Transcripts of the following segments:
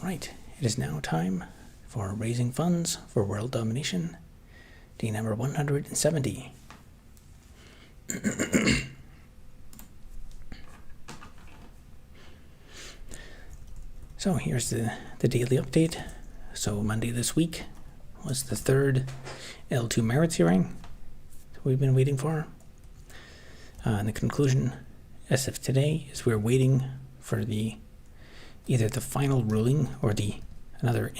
Right, it is now time for raising funds for world domination, day number 170. So here's the daily update. So Monday this week was the third L2 merits hearing that we've been waiting for. And the conclusion as of today is we're waiting for either the final ruling or another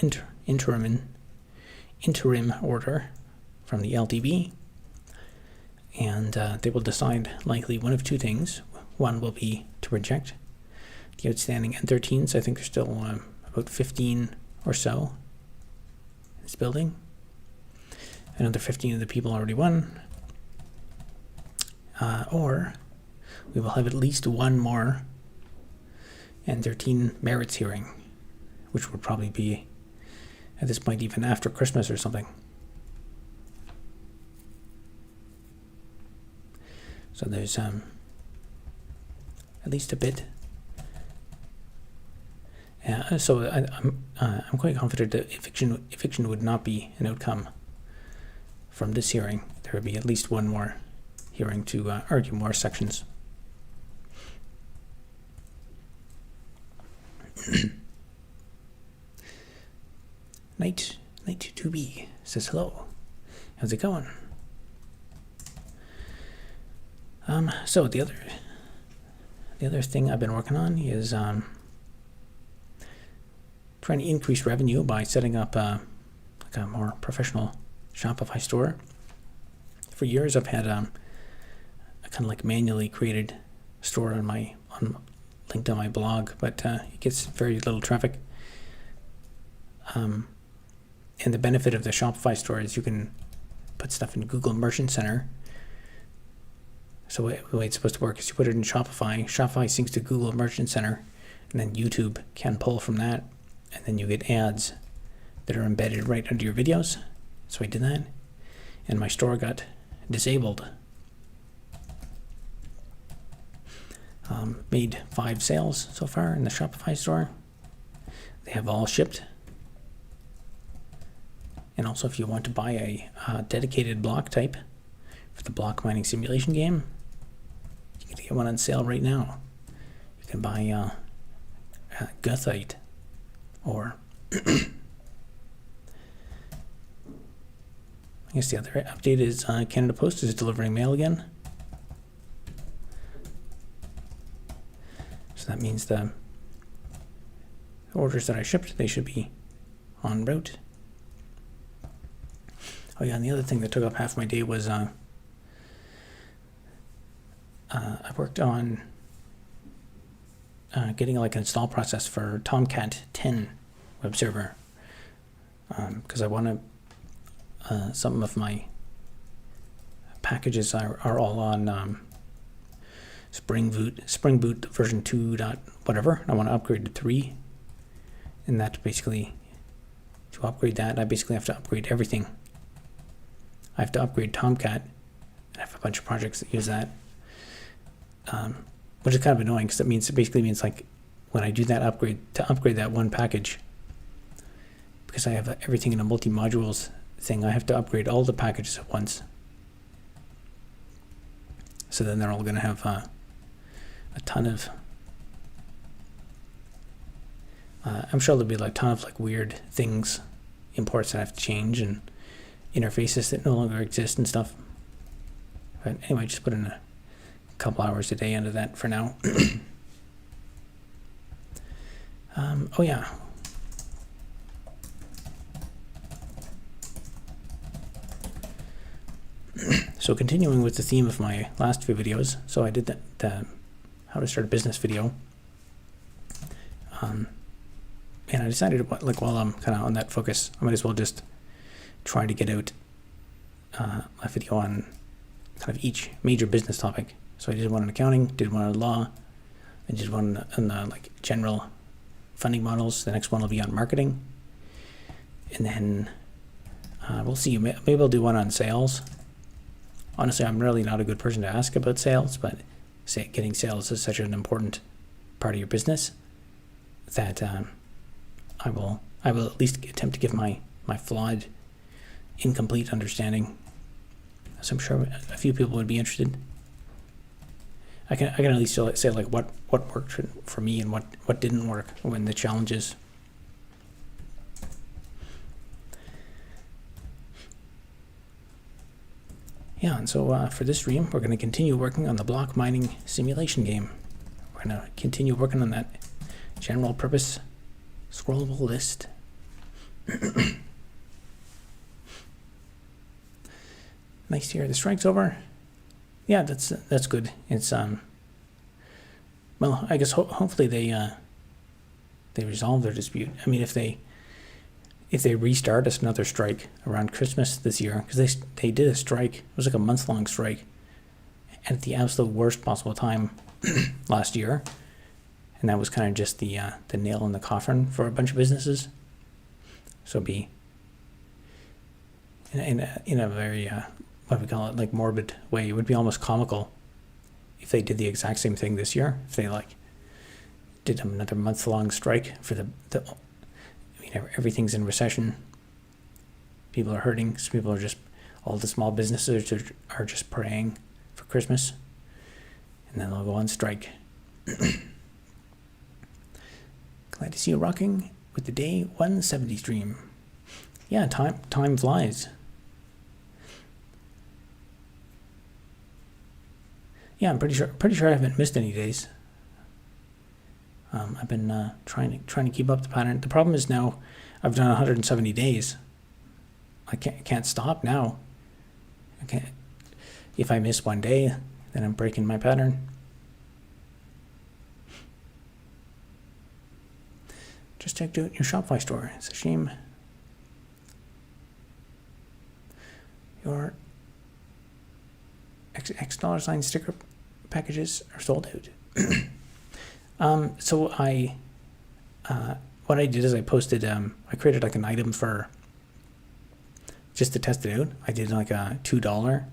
interim order from the LDB, and they will decide likely one of two things. One will be to reject the outstanding N13s. I think there's still about 15 or so in this building. Another 15 of the people already won. Or we will have at least one more N13 merits hearing, which would probably be at this point even after Christmas or something. So there's at least a bit. So I'm quite confident that eviction would not be an outcome from this hearing. There would be at least one more hearing to argue more sections. Night 2B says hello. How's it going? So the other thing I've been working on is trying to increase revenue by setting up a more professional Shopify store. For years, I've had a kind of like manually created store linked on my blog, but it gets very little traffic. And the benefit of the Shopify store is you can put stuff in Google Merchant Center. So the way it's supposed to work is you put it in Shopify syncs to Google Merchant Center, and then YouTube can pull from that, and then you get ads that are embedded right under your videos. So I did that, and my store got disabled. Made 5 sales so far in the Shopify store. They have all shipped. And also, if you want to buy a dedicated block type for the block mining simulation game, you can get one on sale right now. You can buy Guthite, or I guess the other update is Canada Post is delivering mail again. So that means the orders that I shipped, they should be en route. Oh yeah, and the other thing that took up half my day was I worked on getting like an install process for Tomcat 10 web server, because I want to some of my packages are all on Spring Boot version 2 dot whatever. I want to upgrade to 3, and that basically, to upgrade that, I basically have to upgrade everything. I have to upgrade Tomcat. I have a bunch of projects that use that, which is kind of annoying because it basically means like when I do that upgrade, to upgrade that one package, because I have everything in a multi-modules thing, I have to upgrade all the packages at once. So then they're all going to have a ton of I'm sure there'll be like a ton of like weird things, imports that I have to change, and interfaces that no longer exist and stuff. But anyway, just put in a couple hours a day into that for now. Oh yeah. So continuing with the theme of my last few videos, so I did that how to start a business video. And I decided, while I'm kind of on that focus, I might as well just try to get out a video on kind of each major business topic. So I did one on accounting, did one on law, I did one on like general funding models. The next one will be on marketing, and then we'll see. Maybe I'll do one on sales. Honestly, I'm really not a good person to ask about sales, but getting sales is such an important part of your business that I will at least attempt to give my flawed, incomplete understanding. So I'm sure a few people would be interested. I can at least say like what worked for me and what didn't work when the challenges. Yeah, and so for this stream, we're going to continue working on the block mining simulation game. We're going to continue working on that general purpose scrollable list. Nice to hear the strike's over. Yeah, that's good. It's well, I guess hopefully they resolve their dispute. I mean, if they restart us another strike around Christmas this year, because they did a strike. It was like a month-long strike, and at the absolute worst possible time last year, and that was kind of just the nail in the coffin for a bunch of businesses. So be in a very what we call it, like morbid way. It would be almost comical if they did the exact same thing this year. If they like did another month-long strike for the I mean, everything's in recession. People are hurting. So people are just, all the small businesses are just praying for Christmas, and then they'll go on strike. Glad to see you rocking with the day 170 stream. Yeah, time flies. Yeah, I'm pretty sure I haven't missed any days. I've been trying to keep up the pattern. The problem is now I've done 170 days. I can't stop now. I can't. If I miss one day, then I'm breaking my pattern. Just checked out your Shopify store. It's a shame your X $ sticker packages are sold out. So what I did is I posted, I created like an item for just to test it out. I did like a $2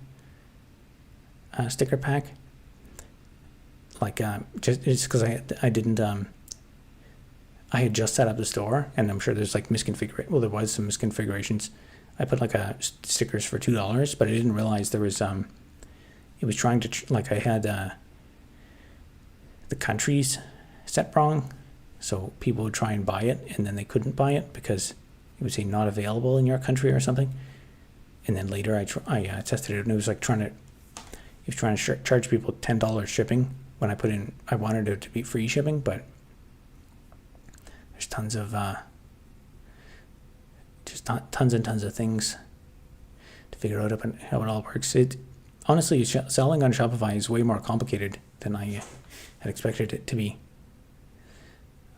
sticker pack, like just because I didn't I had just set up the store, and I'm sure there's like there was some misconfigurations. I put like stickers for $2, but I didn't realize there was it was trying to like I had the countries set wrong, so people would try and buy it and then they couldn't buy it because it would say not available in your country or something. And then later I tested it, and it was like trying to charge people $10 shipping when I wanted it to be free shipping, but there's tons of tons and tons of things to figure out how it all works. Honestly, selling on Shopify is way more complicated than I had expected it to be.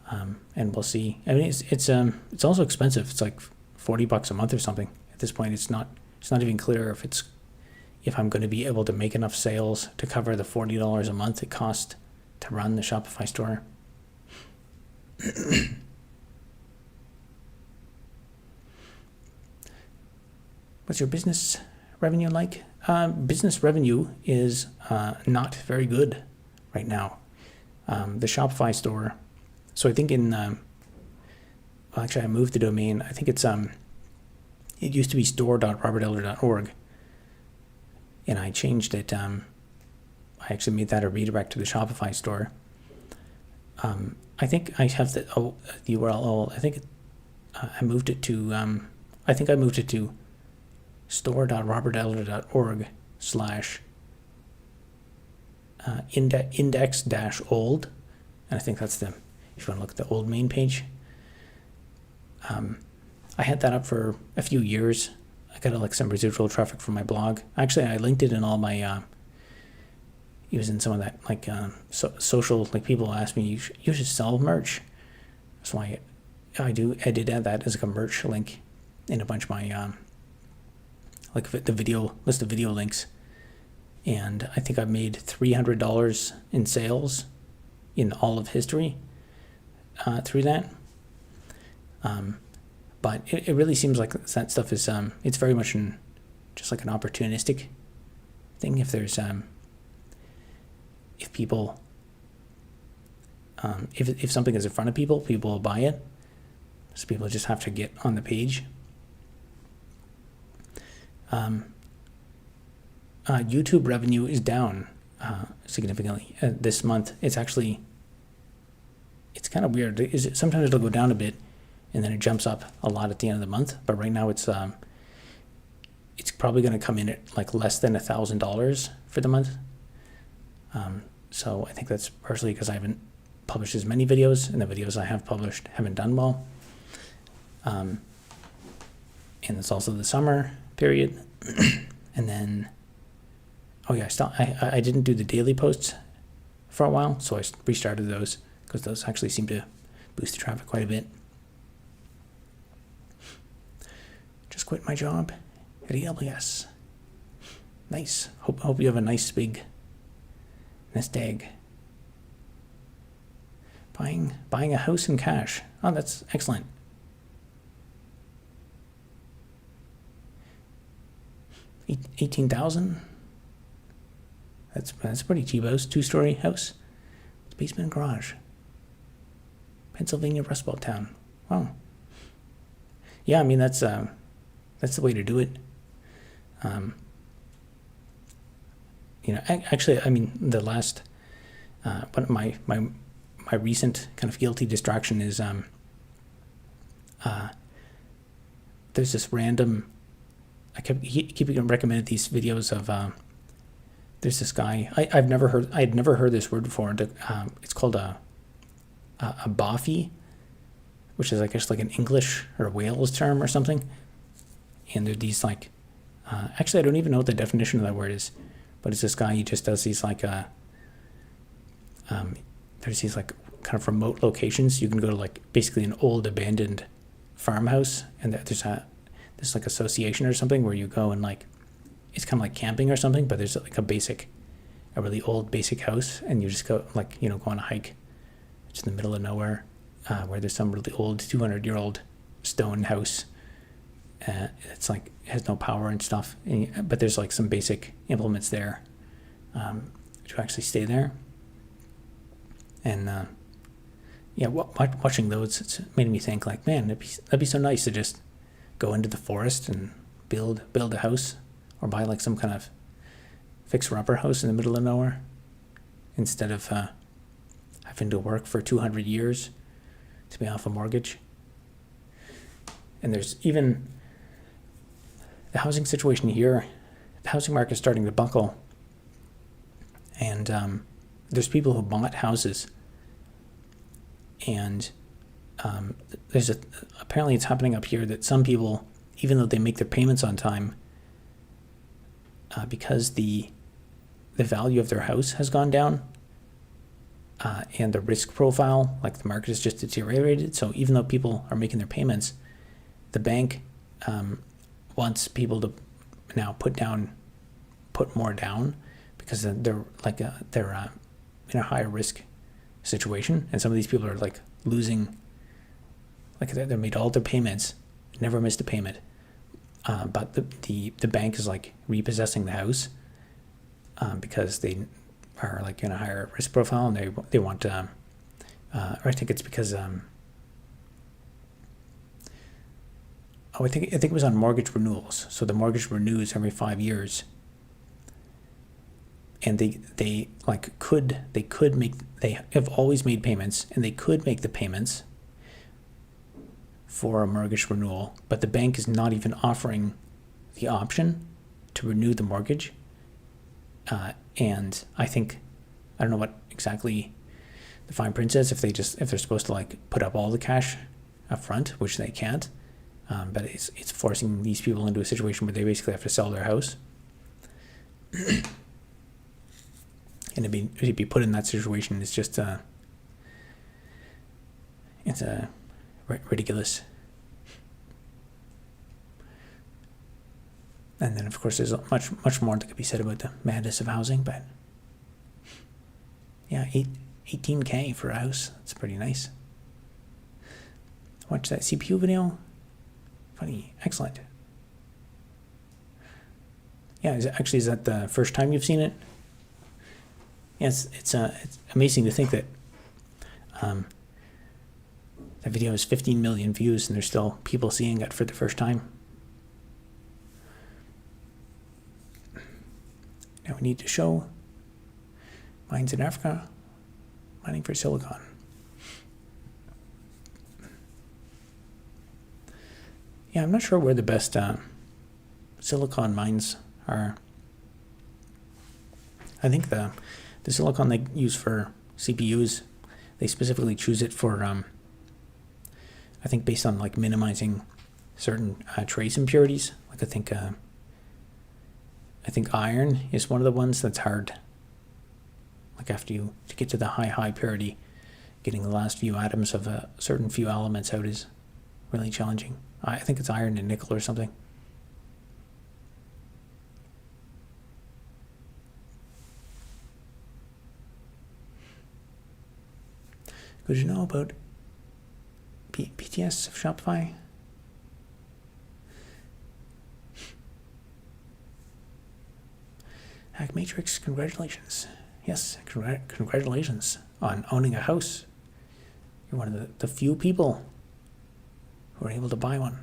And we'll see. I mean, it's also expensive. It's like $40 a month or something. At this point, it's not even clear if I'm going to be able to make enough sales to cover the $40 a month it costs to run the Shopify store. What's your business revenue like? Business revenue is not very good right now. The Shopify store. So I think actually I moved the domain. I think it's it used to be store.robertelder.org, and I changed it. I actually made that a redirect to the Shopify store. I think I have the URL. I think I moved it to. I think I moved it to store.robertelder.org / index-old, and I think that's if you want to look at the old main page. I had that up for a few years. I got like some residual traffic from my blog. Actually, I linked it in all my it was in some of that like social, like people ask me, you should sell merch. So I did add that as like a merch link in a bunch of my like the list of video links. And I think I've made $300 in sales in all of history through that. But it really seems like that stuff is it's very much just like an opportunistic thing. If there's if people if something is in front of people will buy it. so people just have to get on the page. YouTube revenue is down significantly this month. It's kind of weird. Sometimes it'll go down a bit, and then it jumps up a lot at the end of the month. But right now it's probably going to come in at like less than $1,000 for the month. So I think that's partially because I haven't published as many videos, and the videos I have published haven't done well. And it's also the summer period. And then, oh yeah, I didn't do the daily posts for a while, so I restarted those because those actually seem to boost the traffic quite a bit. Just quit my job at EWS. Nice. Hope you have a nice big nest egg. Buying a house in cash. Oh, that's excellent. $18,000. That's pretty cheap house. 2-story house. Basement and garage. Pennsylvania Rust Belt town. Wow. Yeah, I mean that's the way to do it. Actually, I mean the last one of my recent kind of guilty distraction is there's this random. I keep getting recommended these videos of there's this guy I had never heard this word before. It's called a boffy, which is I guess like an English or Wales term or something. And there are these like actually I don't even know what the definition of that word is, but it's this guy. He just does these like there's these like kind of remote locations. You can go to like basically an old abandoned farmhouse, and there's like association or something where you go and like it's kind of like camping or something, but there's like a really old basic house, and you just go like go on a hike. It's in the middle of nowhere, where there's some really old 200-year-old stone house. It's like it has no power and stuff, but there's like some basic implements there to actually stay there. And watching those, it's made me think like, man, that'd be so nice to just go into the forest and build a house, or buy like some kind of fixer-upper house in the middle of nowhere, instead of having to work for 200 years to pay off a mortgage. And there's even the housing situation here. The housing market is starting to buckle, and there's people who bought houses, and apparently it's happening up here that some people, even though they make their payments on time, because the value of their house has gone down, and the risk profile, like the market has just deteriorated. So even though people are making their payments, the bank wants people to now put more down, because they're in a higher risk situation, and some of these people are like losing. Like they made all their payments, never missed a payment, but the bank is like repossessing the house because they are like in a higher risk profile, and they want or I think it's because I think it was on mortgage renewals. So the mortgage renews every 5 years, and they have always made payments, and they could make the payments for a mortgage renewal, but the bank is not even offering the option to renew the mortgage. And I don't know what exactly the fine print says, if they're supposed to like put up all the cash up front, which they can't. But it's forcing these people into a situation where they basically have to sell their house. And to be put in that situation is just it's ridiculous. And then of course there's much more that could be said about the madness of housing, but yeah, $18K for a house, that's pretty nice. Watch that CPU video. Funny, excellent. Yeah, is that the first time you've seen it? Yeah, it's amazing to think that That video has 15 million views and there's still people seeing it for the first time. Now we need to show mines in Africa mining for silicon. Yeah, I'm not sure where the best silicon mines are. I think the silicon they use for CPUs, they specifically choose it for, I think based on like minimizing certain trace impurities. Like I think iron is one of the ones that's hard. Like after to get to the high purity, getting the last few atoms of a certain few elements out is really challenging. I think it's iron and nickel or something. Did you know about PTS of Shopify? Hack Matrix, congratulations. Yes, congratulations on owning a house. You're one of the few people who are able to buy one.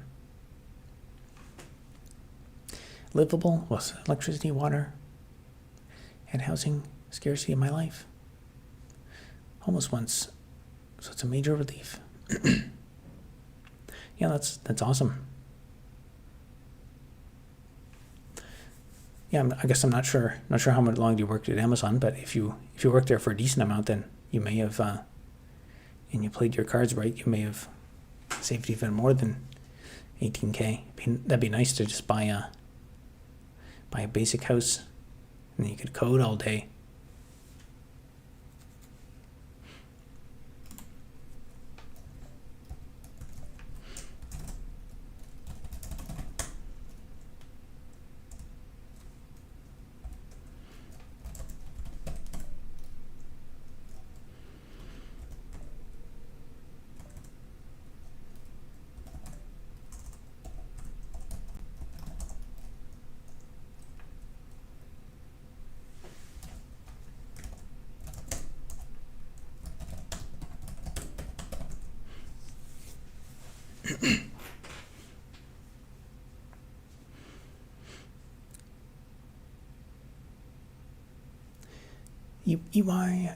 Livable with electricity, water, and housing scarcity in my life. Almost once. So it's a major relief. Yeah, that's awesome. Yeah, I guess I'm not sure how much long you worked at Amazon, but if you worked there for a decent amount, then you may have, and you played your cards right, you may have saved even more than 18K. That'd be nice to just buy a basic house, and you could code all day. EY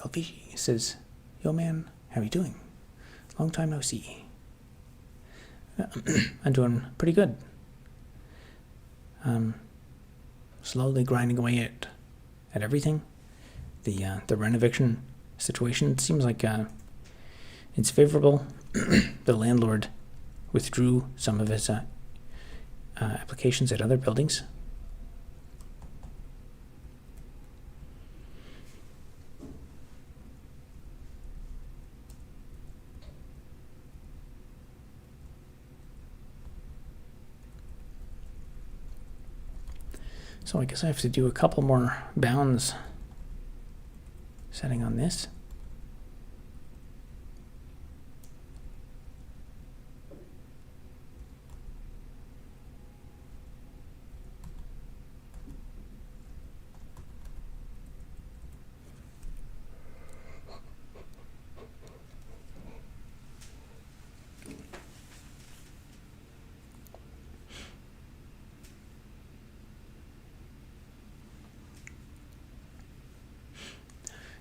LVG says, "Yo man, how you doing? Long time no see." I'm doing pretty good. Slowly grinding away at everything. The renovation situation seems like it's favorable. The landlord withdrew some of his applications at other buildings. So I guess I have to do a couple more bounds setting on this.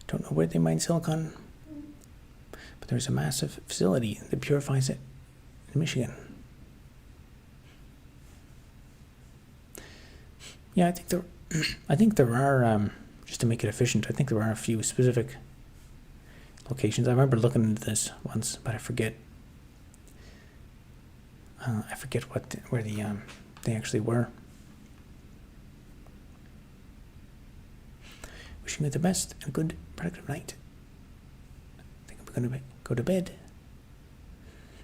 Don't know where they mine silicon, but there's a massive facility that purifies it in Michigan. Yeah, I think there are just to make it efficient. I think there are a few specific locations. I remember looking into this once, but I forget. Where they actually were. Wishing you the best and a good, productive night. I think I'm going to go to bed.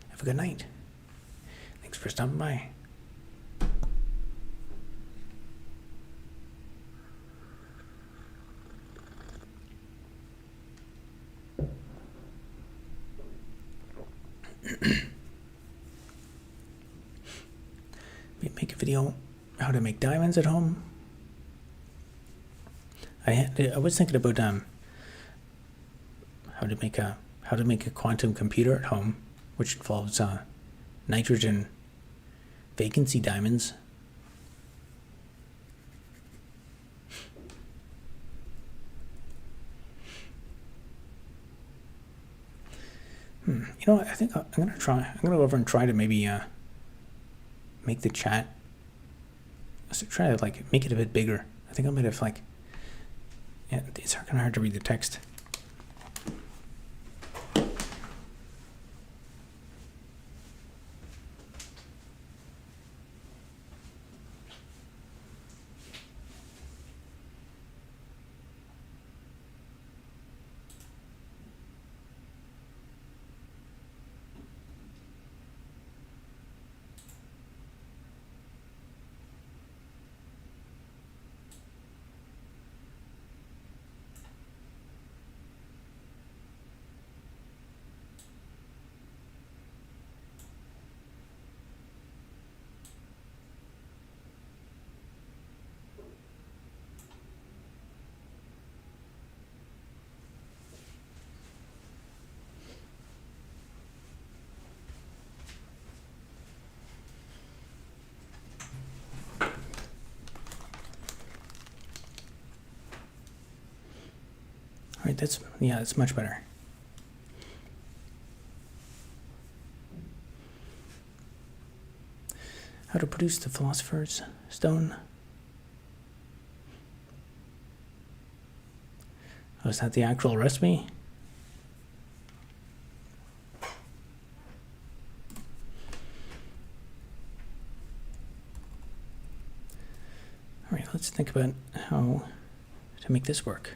Have a good night. Thanks for stopping by. Make a video how to make diamonds at home. I was thinking about how how to make a quantum computer at home, which involves nitrogen vacancy diamonds. You know what? I think I'm gonna try. I'm gonna go over and try to maybe make the chat. So try to like make it a bit bigger. I think I might have like. Yeah, it's kind of hard to read the text. All right, that's much better. How to produce the Philosopher's Stone. Oh, is that the actual recipe? All right, let's think about how to make this work.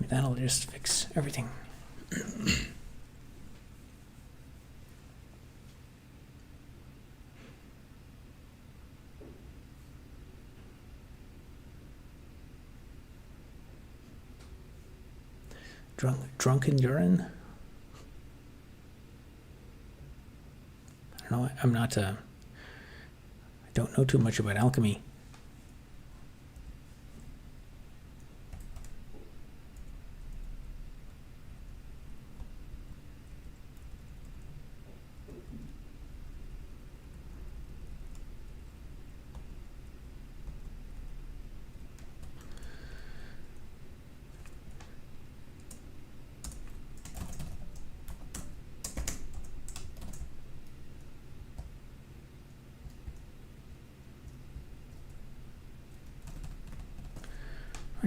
That'll just fix everything. Drunken urine? I don't know. I'm not. I don't know too much about alchemy.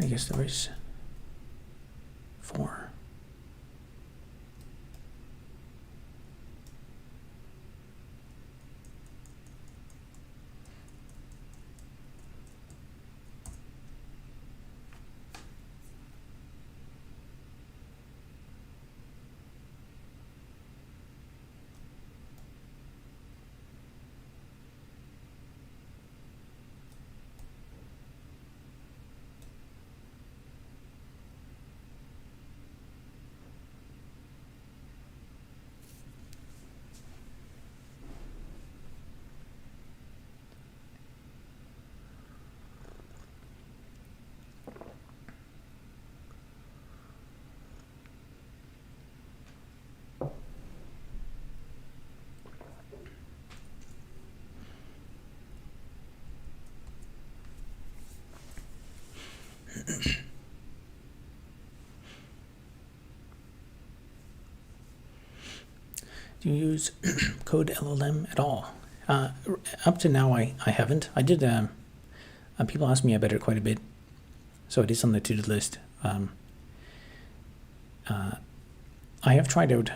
I guess there was 4. Do you use code LLM at all? Up to now, I haven't. I did. People ask me about it quite a bit, so it is on the to-do list. I have tried out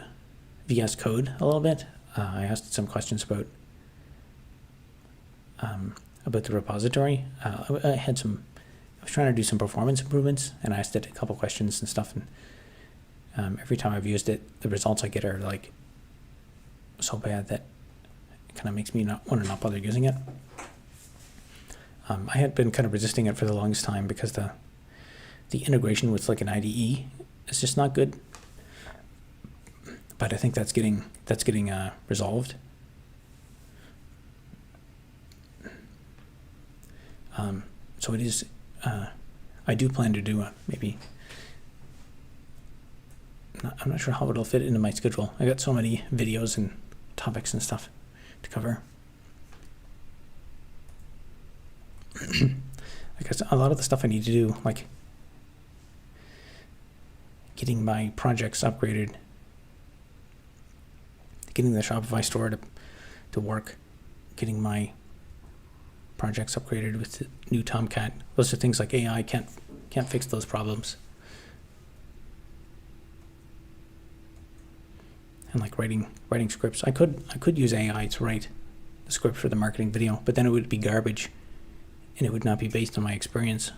VS Code a little bit. I asked some questions about the repository. I was trying to do some performance improvements, and I asked it a couple questions and stuff. And every time I've used it, the results I get are like so bad that it kind of makes me not want to not bother using it. I had been kind of resisting it for the longest time because the integration with like an IDE is just not good. But I think that's getting resolved. So it is. I do plan to do maybe. I'm not sure how it'll fit into my schedule. I got so many videos and topics and stuff to cover. I guess a lot of the stuff I need to do, like getting my projects upgraded, getting the Shopify store to work, getting my projects upgraded with the new Tomcat. Those are things like AI can't fix those problems. And like writing scripts, I could use AI to write the script for the marketing video, but then it would be garbage, and it would not be based on my experience.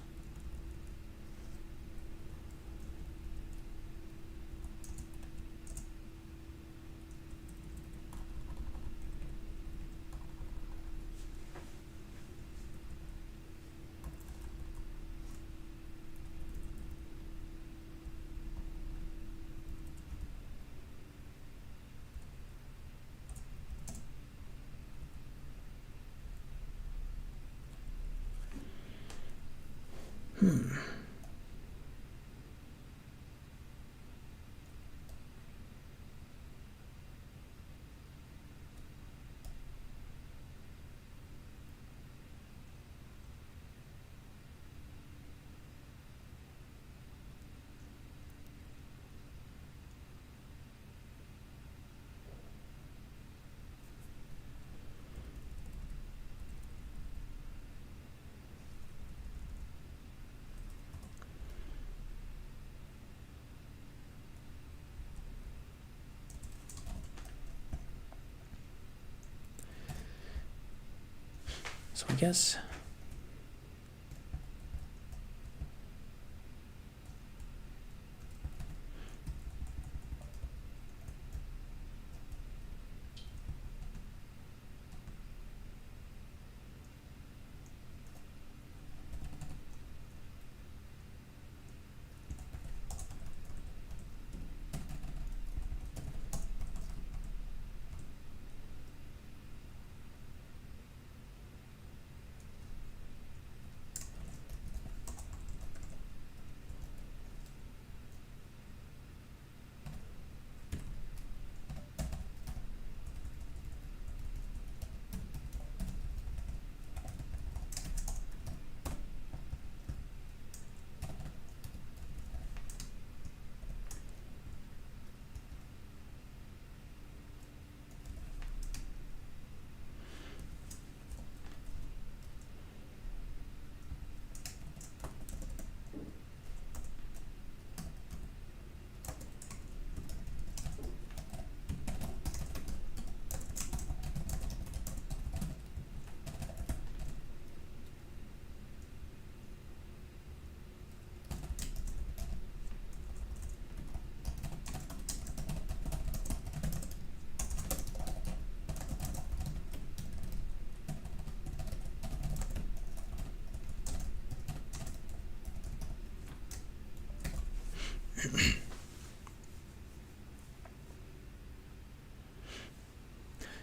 So I guess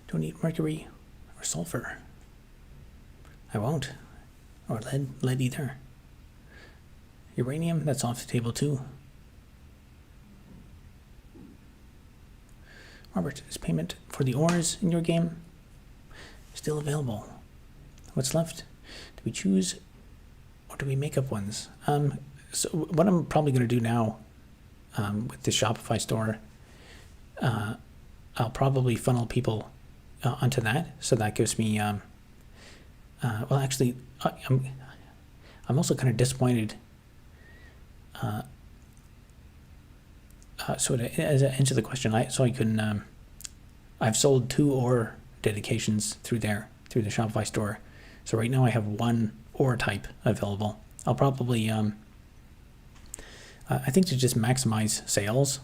Don't eat mercury or sulfur. I won't. Or lead either. Uranium, that's off the table too. Robert, is payment for the ores in your game still available? What's left? Do we choose or do we make up ones? So what I'm probably going to do now with the Shopify store, I'll probably funnel people onto that. So that gives me, well, actually, I'm also kind of disappointed. So to answer the question, I can, I've sold 2 ore dedications through the Shopify store. So right now I have 1 ore type available. I'll probably, I think to just maximize sales,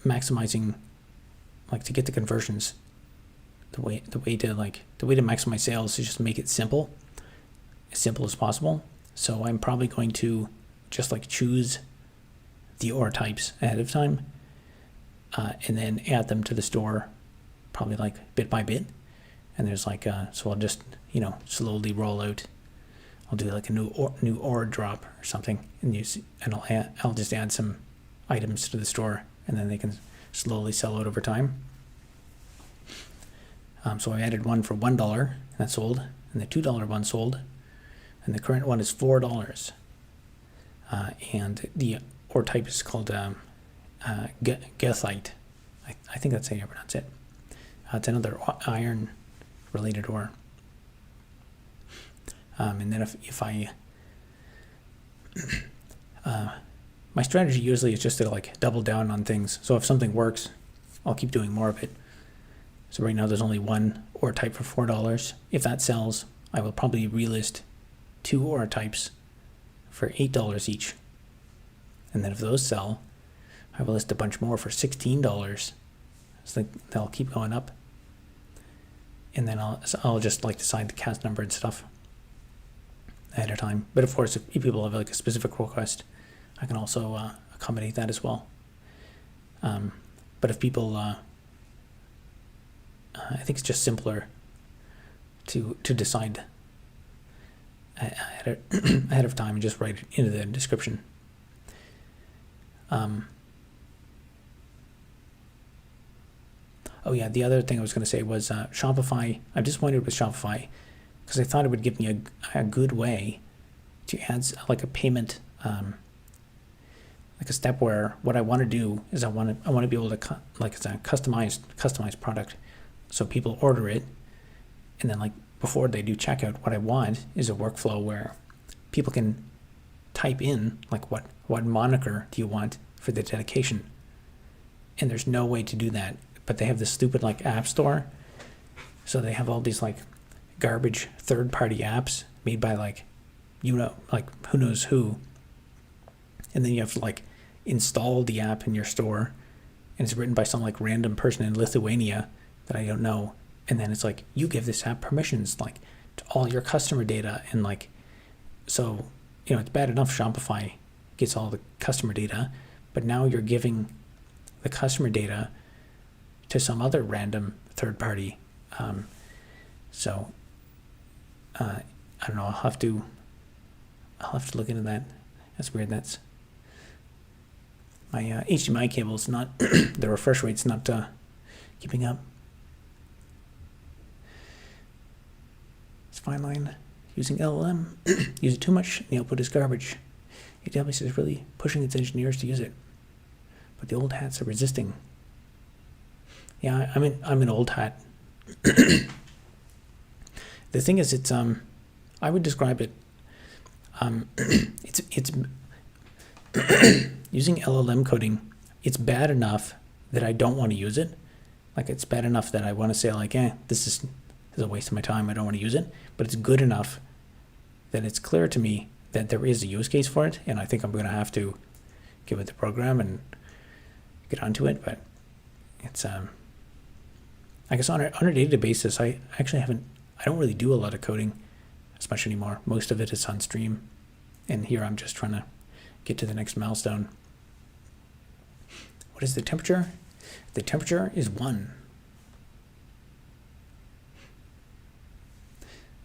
maximizing, like to get the conversions, the way to maximize sales is just make it simple as possible. So I'm probably going to just like choose the ore types ahead of time, and then add them to the store, probably like bit by bit. And there's like, so I'll just, slowly roll out. I'll do like a new ore drop or something, and I'll just add some items to the store, and then they can slowly sell out over time. So I added one for $1, and that sold, and the $2 one sold, and the current one is $4. And the ore type is called Gethite. I think that's how you pronounce it. It's another iron-related ore. And then if I, my strategy usually is just to like double down on things. So if something works, I'll keep doing more of it. So right now there's only 1 ore type for $4. If that sells, I will probably relist 2 ore types for $8 each. And then if those sell, I will list a bunch more for $16. So they'll keep going up. And then I'll just like decide the cast number and stuff ahead of time. But of course, if people have like a specific request, I can also accommodate that as well. But if people, I think it's just simpler to decide ahead of time and just write it into the description. Oh yeah, the other thing I was going to say was Shopify. I'm disappointed with Shopify because I thought it would give me a good way to add like a payment, like a step where what I want to do is I want to be able to like it's a customized product, so people order it, and then like before they do checkout, what I want is a workflow where people can type in like what moniker do you want for the dedication, and there's no way to do that. But they have this stupid like app store, so they have all these like garbage third-party apps made by like like who knows who, and then you have to like install the app in your store, and it's written by some like random person in Lithuania that I don't know, and then it's like you give this app permissions like to all your customer data, and like so it's bad enough Shopify gets all the customer data, but now you're giving the customer data to some other random third party. So I don't know. I'll have to look into that. That's weird. That's my HDMI cable is not the refresh rate's not keeping up. It's fine line. Using LLM, use it too much, the output is garbage. AWS is really pushing its engineers to use it, but the old hats are resisting. Yeah, I'm an old hat. The thing is, it's I would describe it. It's using LLM coding. It's bad enough that I don't want to use it. Like it's bad enough that I want to say like, this is a waste of my time. I don't want to use it. But it's good enough that it's clear to me that there is a use case for it, and I think I'm going to have to give it the program and get onto it. But it's I guess on a day-to-day basis, I don't really do a lot of coding as much anymore. Most of it is on stream, and here I'm just trying to get to the next milestone. What is the temperature? The temperature is 1.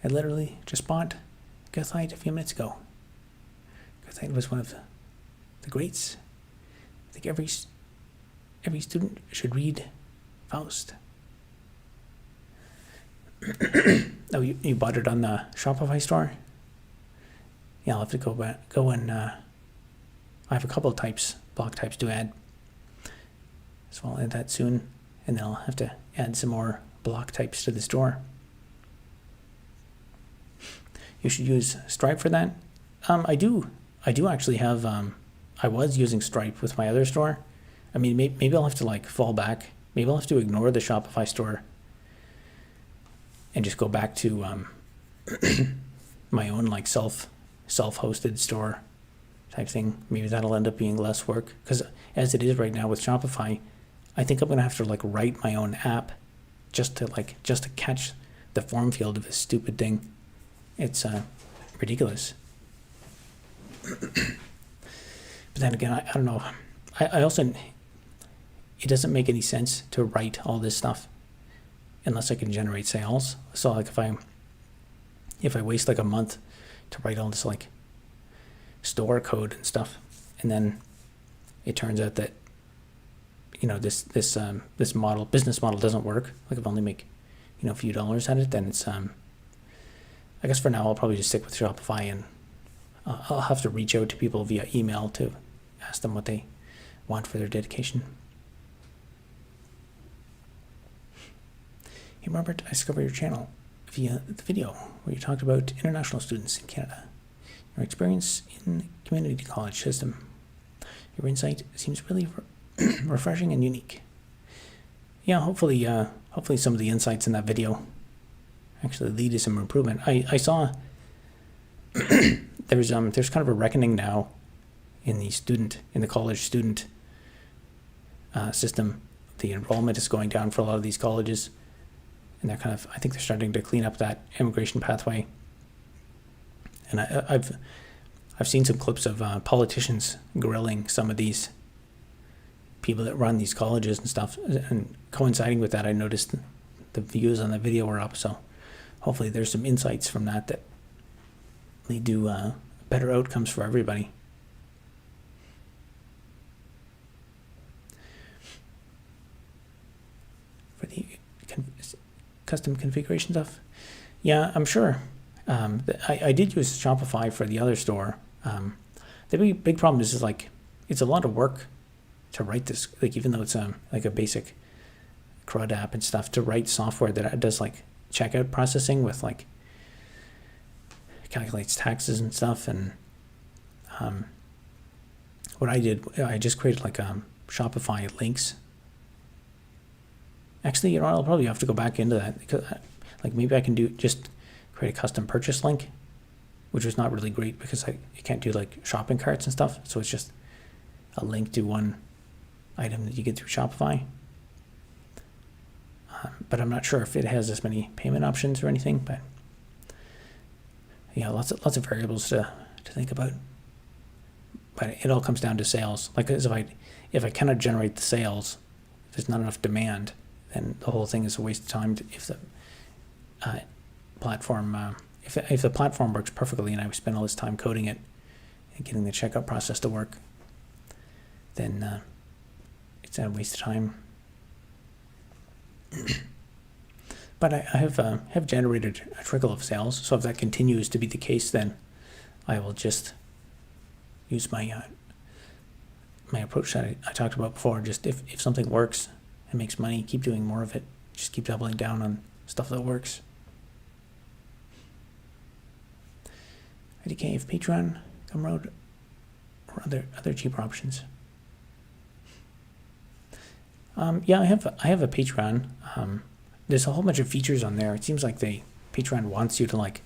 I literally just bought Goethite a few minutes ago. Goethite was one of the greats. I think every student should read Faust. Oh, you bought it on the Shopify Store? Yeah, I'll have to go and I have a couple of block types to add. So I'll add that soon, and then I'll have to add some more block types to the store. You should use Stripe for that. I do actually have, I was using Stripe with my other store. I mean, maybe I'll have to like fall back. Maybe I'll have to ignore the Shopify Store and just go back to my own like self-hosted store type thing. Maybe that'll end up being less work, because as it is right now with Shopify, I think I'm gonna have to like write my own app just to catch the form field of this stupid thing. It's ridiculous. But then again, I don't know. I also, it doesn't make any sense to write all this stuff unless I can generate sales. So like if I waste like a month to write all this like store code and stuff, and then it turns out that, you know, this business model doesn't work, like if I only make, you know, a few dollars at it, then it's I guess for now I'll probably just stick with Shopify, and I'll have to reach out to people via email to ask them what they want for their dedication. Hey Robert, I discovered your channel via the video where you talked about international students in Canada, your experience in the community college system. Your insight seems really refreshing and unique. Yeah, hopefully some of the insights in that video actually lead to some improvement. I saw there's kind of a reckoning now in the college student system. The enrollment is going down for a lot of these colleges, and I think they're starting to clean up that immigration pathway. And I've seen some clips of politicians grilling some of these people that run these colleges and stuff, and coinciding with that, I noticed the views on the video were up. So hopefully there's some insights from that lead to better outcomes for everybody. For the custom configuration stuff, yeah, I'm sure. I did use Shopify for the other store. The big problem is like it's a lot of work to write this, like even though it's like a basic CRUD app and stuff, to write software that does like checkout processing with like calculates taxes and stuff. And what I did, I just created like Shopify links. Actually, you know, I'll probably have to go back into that, because like maybe I can just create a custom purchase link, which was not really great because you can't do like shopping carts and stuff. So it's just a link to one item that you get through Shopify. But I'm not sure if it has as many payment options or anything. But yeah, lots of variables to think about. But it all comes down to sales. Like if I cannot generate the sales, if there's not enough demand, then the whole thing is a waste of time. If the platform, if the platform works perfectly and I spend all this time coding it and getting the checkout process to work, then it's a waste of time. But I have generated a trickle of sales, so if that continues to be the case, then I will just use my my approach that I talked about before. Just if something works and makes money, keep doing more of it. Just keep doubling down on stuff that works. IDK, if Patreon, Gumroad, or other cheaper options. Yeah, I have a Patreon. There's a whole bunch of features on there. It seems like Patreon wants you to like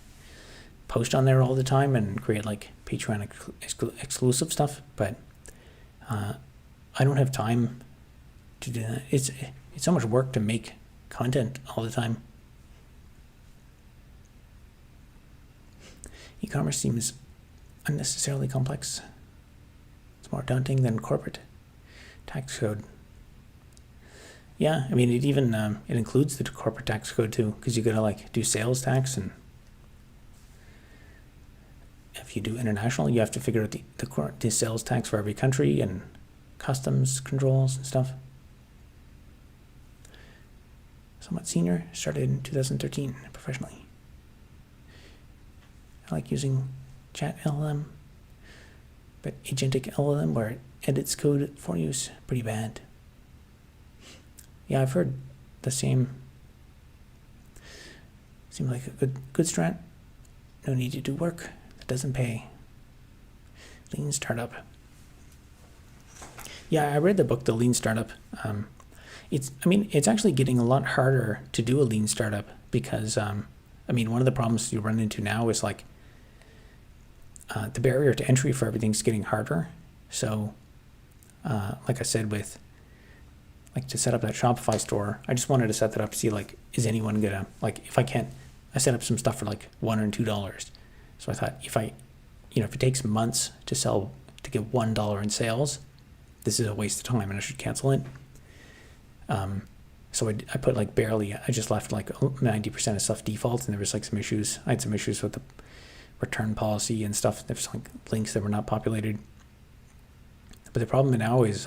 post on there all the time and create like Patreon exclusive stuff, but I don't have time to do that. It's so much work to make content all the time. E-commerce seems unnecessarily complex. It's more daunting than corporate tax code. Yeah, I mean, it even it includes the corporate tax code too, because you gotta like do sales tax, and if you do international, you have to figure out the sales tax for every country and customs controls and stuff. Somewhat senior, started in 2013 professionally. I like using Chat LLM, but Agentic LLM, where it edits code for you, is pretty bad. Yeah, I've heard the same. Seems like a good strat. No need to do work that doesn't pay. Lean startup. Yeah, I read the book, The Lean Startup. It's actually getting a lot harder to do a lean startup because, one of the problems you run into now is like the barrier to entry for everything's getting harder. So, like I said, with like to set up that Shopify store, I just wanted to set that up to see like, is anyone gonna, like, if I can't, I set up some stuff for like $1 or $2. So I thought if it takes months to get $1 in sales, this is a waste of time and I should cancel it. So I put like barely, I just left like 90% of stuff default, and there was like some issues. I had some issues with the return policy and stuff. There's like links that were not populated. But the problem now is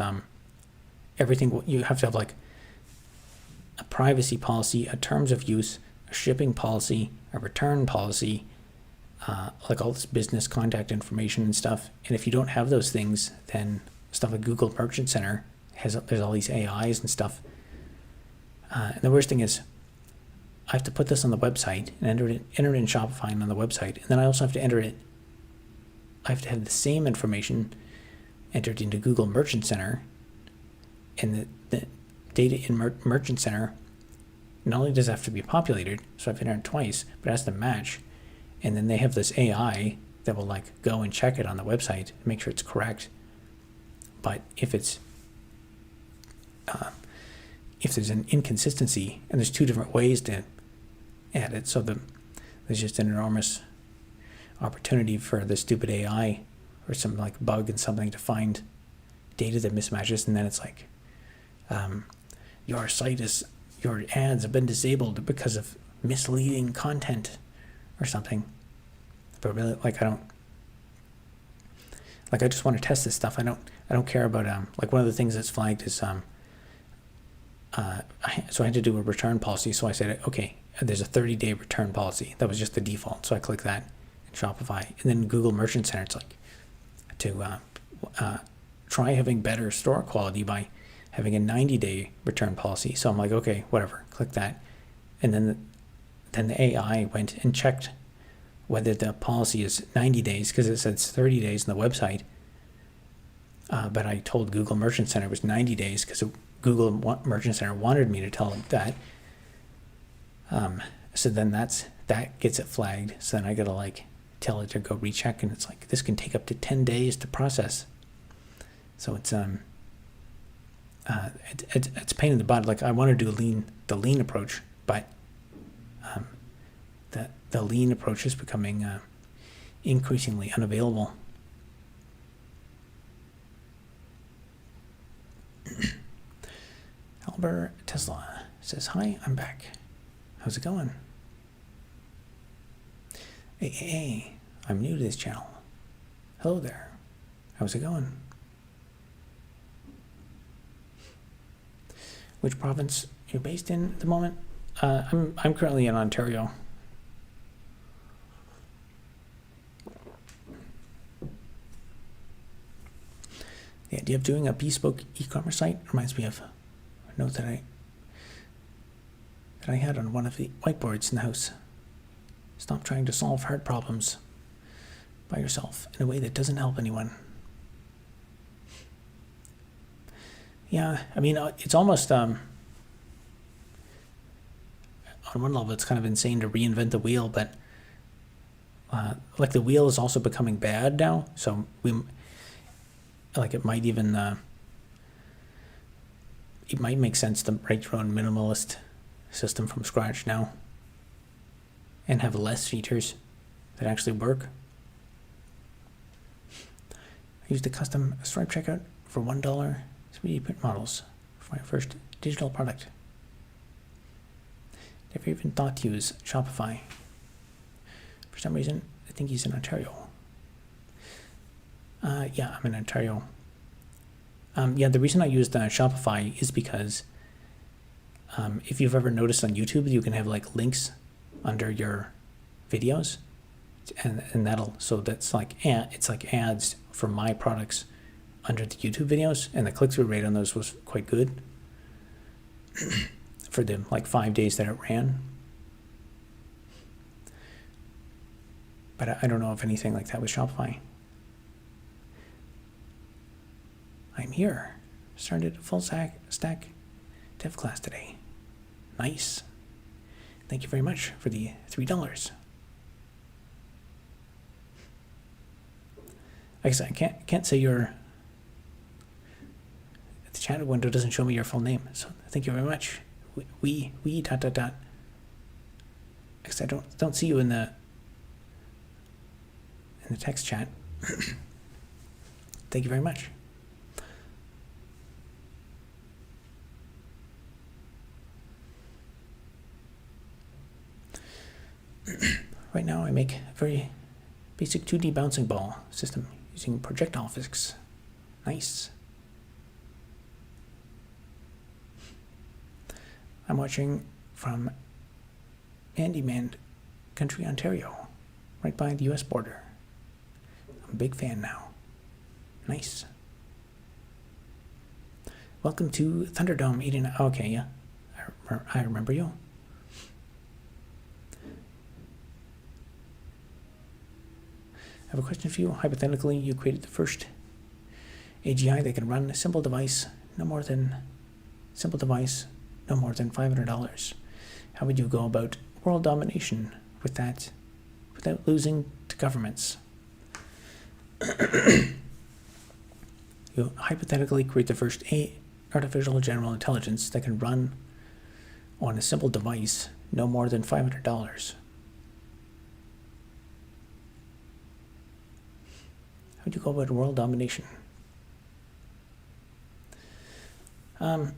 everything, you have to have like a privacy policy, a terms of use, a shipping policy, a return policy, like all this business contact information and stuff. And if you don't have those things, then stuff like Google Merchant Center there's all these AIs and stuff. And the worst thing is I have to put this on the website and enter it in Shopify and on the website. And then I also have to I have to have the same information entered into Google Merchant Center. And the data in Merchant Center not only does it have to be populated, so I've entered it twice, but it has to match. And then they have this AI that will like go and check it on the website and make sure it's correct. But if there's an inconsistency, and there's two different ways to add it, so there's just an enormous opportunity for the stupid AI or some like bug and something to find data that mismatches, and then it's like, your ads have been disabled because of misleading content or something. But really, like I just want to test this stuff. I don't care about like one of the things that's flagged is so I had to do a return policy. So I said, okay, there's a 30-day return policy. That was just the default. So I click that in Shopify, and then Google Merchant Center, it's like to try having better store quality by having a 90-day return policy. So I'm like, okay, whatever, click that, and then the AI went and checked whether the policy is 90 days because it says 30 days on the website. But I told Google Merchant Center it was 90 days because Google Merchant Center wanted me to tell them that. So then that gets it flagged. So then I gotta like tell it to go recheck, and it's like this can take up to 10 days to process. So it's it's a pain in the butt. Like I want to do the lean approach, but the lean approach is becoming increasingly unavailable. Albert Tesla says, hi, I'm back. How's it going? Hey, I'm new to this channel. Hello there. How's it going? Which province you're based in at the moment? I'm currently in Ontario. The idea of doing a bespoke e-commerce site reminds me of a note that I had on one of the whiteboards in the house. Stop trying to solve hard problems by yourself in a way that doesn't help anyone. Yeah, I mean, it's almost, on one level, it's kind of insane to reinvent the wheel, but like the wheel is also becoming bad now, so it might even, it might make sense to write your own minimalist system from scratch now and have less features that actually work. I used a custom Stripe checkout for $1 3D print models for my first digital product. Never even thought to use Shopify. For some reason, I think he's in Ontario. Yeah, I'm in Ontario. Yeah, the reason I used Shopify is because if you've ever noticed on YouTube, you can have like links under your videos, and that's like it's like ads for my products under the YouTube videos, and the click-through rate on those was quite good for the like 5 days that it ran. But I don't know if anything like that with Shopify. I'm here. Started a full stack dev class today. Nice. Thank you very much for the $3. Like I said, I can't say the chat window doesn't show me your full name, so thank you very much. We dot. Because I don't see you in the text chat. Thank you very much. Right now I make a very basic 2D bouncing ball system using projectile physics. Nice. I'm watching from Andyman Country, Ontario, right by the US border. I'm a big fan now. Nice. Welcome to Thunderdome eating. Okay, yeah. I remember you. I have a question for you. Hypothetically, you created the first AGI that can run a simple device no more than $500. How would you go about world domination with that without losing to governments? You hypothetically create the first artificial general intelligence that can run on a simple device no more than $500. How would you go about world domination? I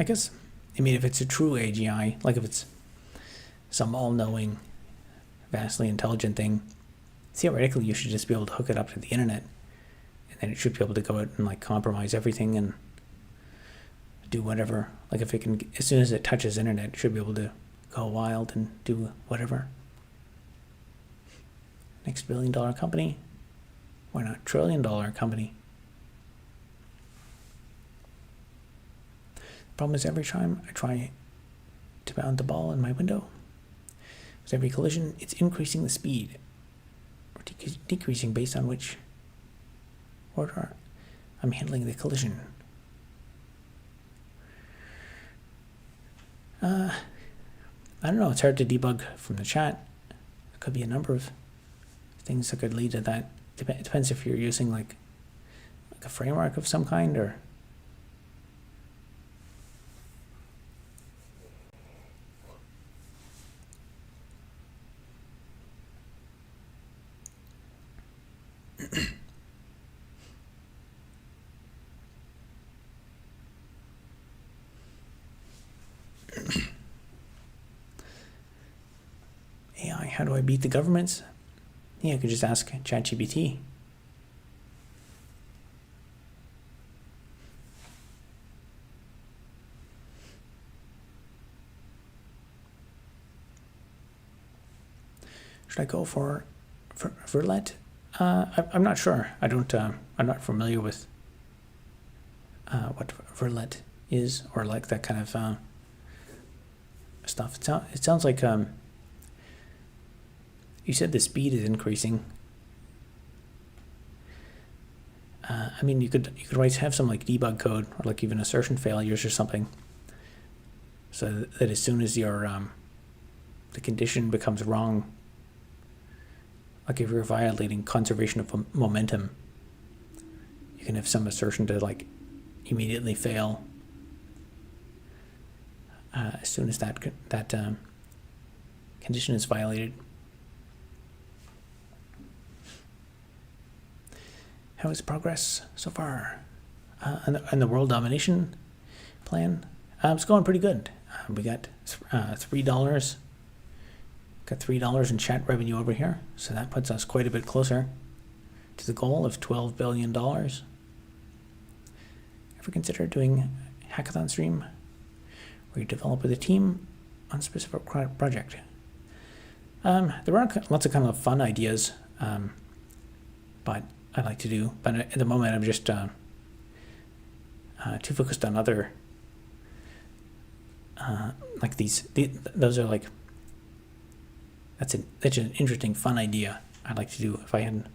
guess, if it's a true AGI, like if it's some all-knowing, vastly intelligent thing, theoretically you should just be able to hook it up to the internet, and then it should be able to go out and like compromise everything and do whatever. Like if it can, as soon as it touches internet, it should be able to go wild and do whatever. Next billion-dollar company? Why not trillion-dollar company? The problem is every time I try to bound the ball in my window, with every collision, it's increasing the speed, or decreasing based on which order I'm handling the collision. I don't know, it's hard to debug from the chat. It could be a number of things that could lead to that. It depends if you're using like a framework of some kind, or AI, how do I beat the governments? Yeah, you could just ask ChatGPT. Should I go for Verlet? I'm not sure. I'm not familiar with what Verlet is, or like that kind of stuff. It sounds like you said the speed is increasing. You could always have some like debug code, or like even assertion failures or something, so that as soon as your the condition becomes wrong, like if you're violating conservation of momentum, you can have some assertion to like immediately fail as soon as that condition is violated. How is progress so far? And the world domination plan? It's going pretty good. We got $3. Got $3 in chat revenue over here, so that puts us quite a bit closer to the goal of $12 billion. Ever consider doing a hackathon stream where you develop with a team on a specific project? There are lots of kind of fun ideas, but I'd like to do. But at the moment, I'm just too focused on other, like these. Those are like, that's an interesting, fun idea I'd like to do if I had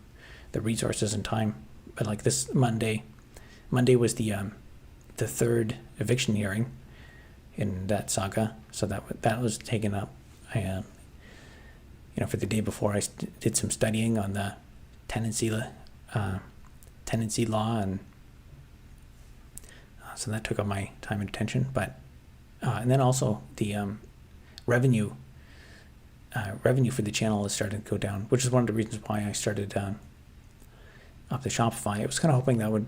the resources and time. But like this Monday was the third eviction hearing in that saga, so that was taken up. For the day before, I did some studying on the tenancy law, and so that took up my time and attention. But and then also the revenue for the channel is starting to go down, which is one of the reasons why I started up the Shopify. I was kind of hoping that would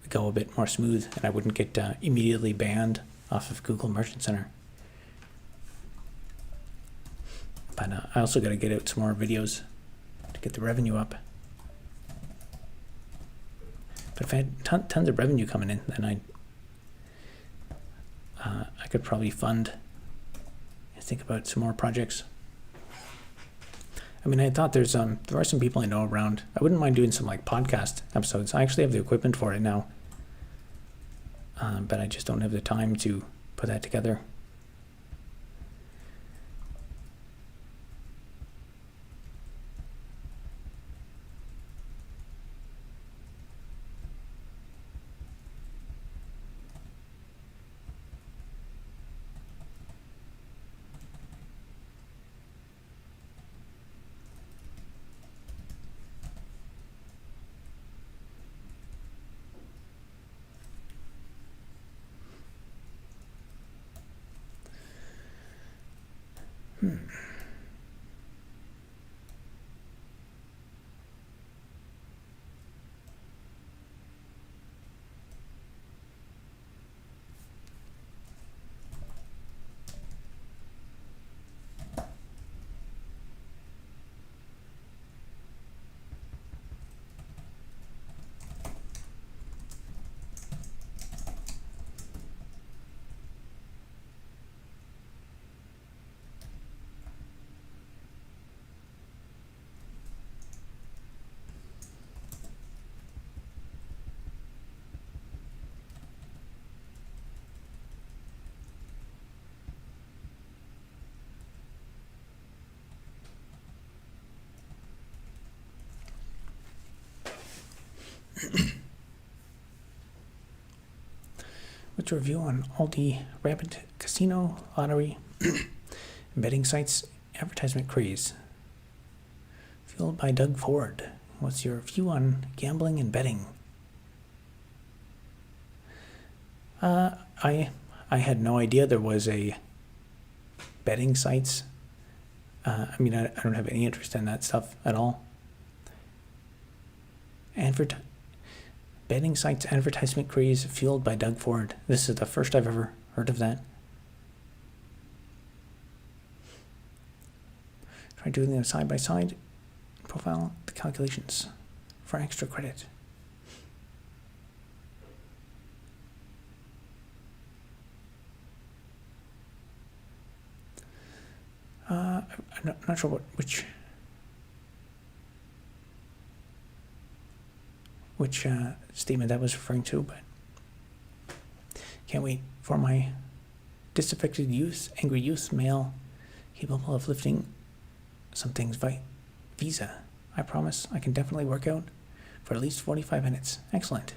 go a bit more smooth and I wouldn't get immediately banned off of Google Merchant Center. But I also got to get out some more videos to get the revenue up. But if I had tons of revenue coming in, then I could probably fund and think about some more projects. I mean, I thought there are some people I know around. I wouldn't mind doing some like podcast episodes. I actually have the equipment for it now, but I just don't have the time to put that together. What's your review on Aldi rampant casino, lottery, and betting sites advertisement craze? Fueled by Doug Ford. What's your view on gambling and betting? I had no idea there was a betting sites. I don't have any interest in that stuff at all. Betting sites advertisement craze fueled by Doug Ford. This is the first I've ever heard of that. Try doing them side by side. Profile the calculations for extra credit. I'm not sure which statement that was referring to, but can't wait for my disaffected youth, angry youth, male, capable of lifting some things by visa. I promise I can definitely work out for at least 45 minutes. Excellent.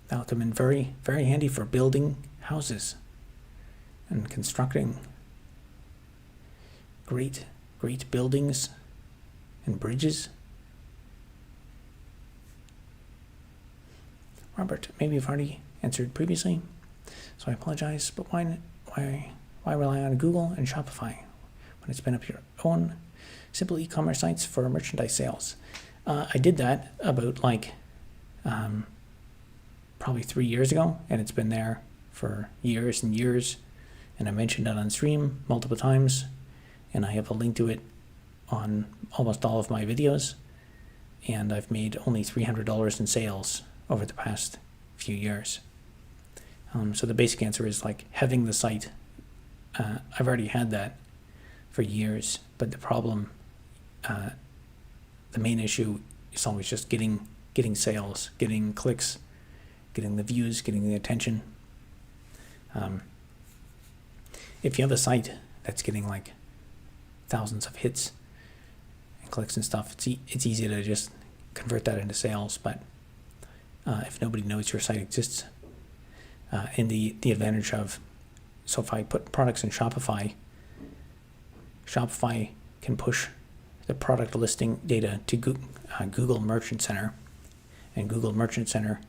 That would come in very, very handy for building houses and constructing great buildings and bridges. Robert, maybe you've already answered previously, so I apologize, but why rely on Google and Shopify when it's been up your own simple e-commerce sites for merchandise sales? I did that about probably 3 years ago, and it's been there for years and years. And I mentioned it on stream multiple times, and I have a link to it on almost all of my videos. And I've made only $300 in sales over the past few years. So the basic answer is like having the site. I've already had that for years, but the problem, the main issue is always just getting sales, getting clicks, getting the views, getting the attention. If you have a site that's getting like thousands of hits and clicks and stuff, it's easy to just convert that into sales. But if nobody knows your site exists, and the advantage of, so if I put products in Shopify can push the product listing data to Google Merchant Center, and Google Merchant Center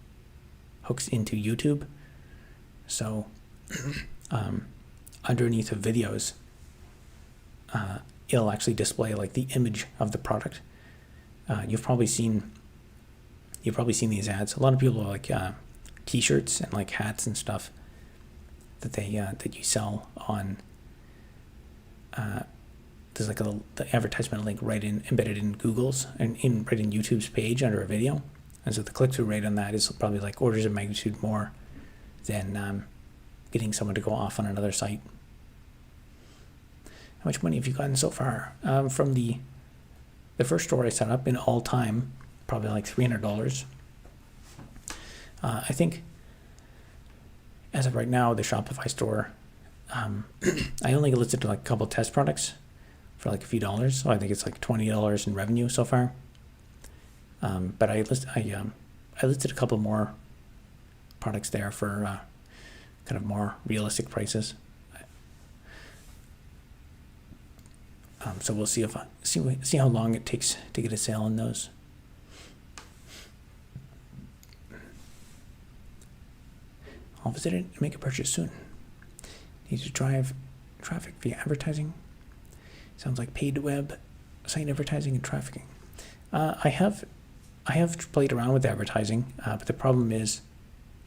hooks into YouTube. So underneath of videos, it'll actually display like the image of the product. You've probably seen these ads. A lot of people are like t-shirts and like hats and stuff that that you sell on. There's like the advertisement link embedded in Google's and right in YouTube's page under a video, and so the click-through rate on that is probably like orders of magnitude more than getting someone to go off on another site. How much money have you gotten so far? From the first store I set up in all time, probably like $300. I think as of right now, the Shopify store, I only listed like a couple test products for like a few dollars, so I think it's like $20 in revenue so far. But I listed a couple more products there for kind of more realistic prices. So we'll see see how long it takes to get a sale on those. I'll visit it and make a purchase soon. Need to drive traffic via advertising. Sounds like paid web site advertising and trafficking. I have played around with advertising, but the problem is,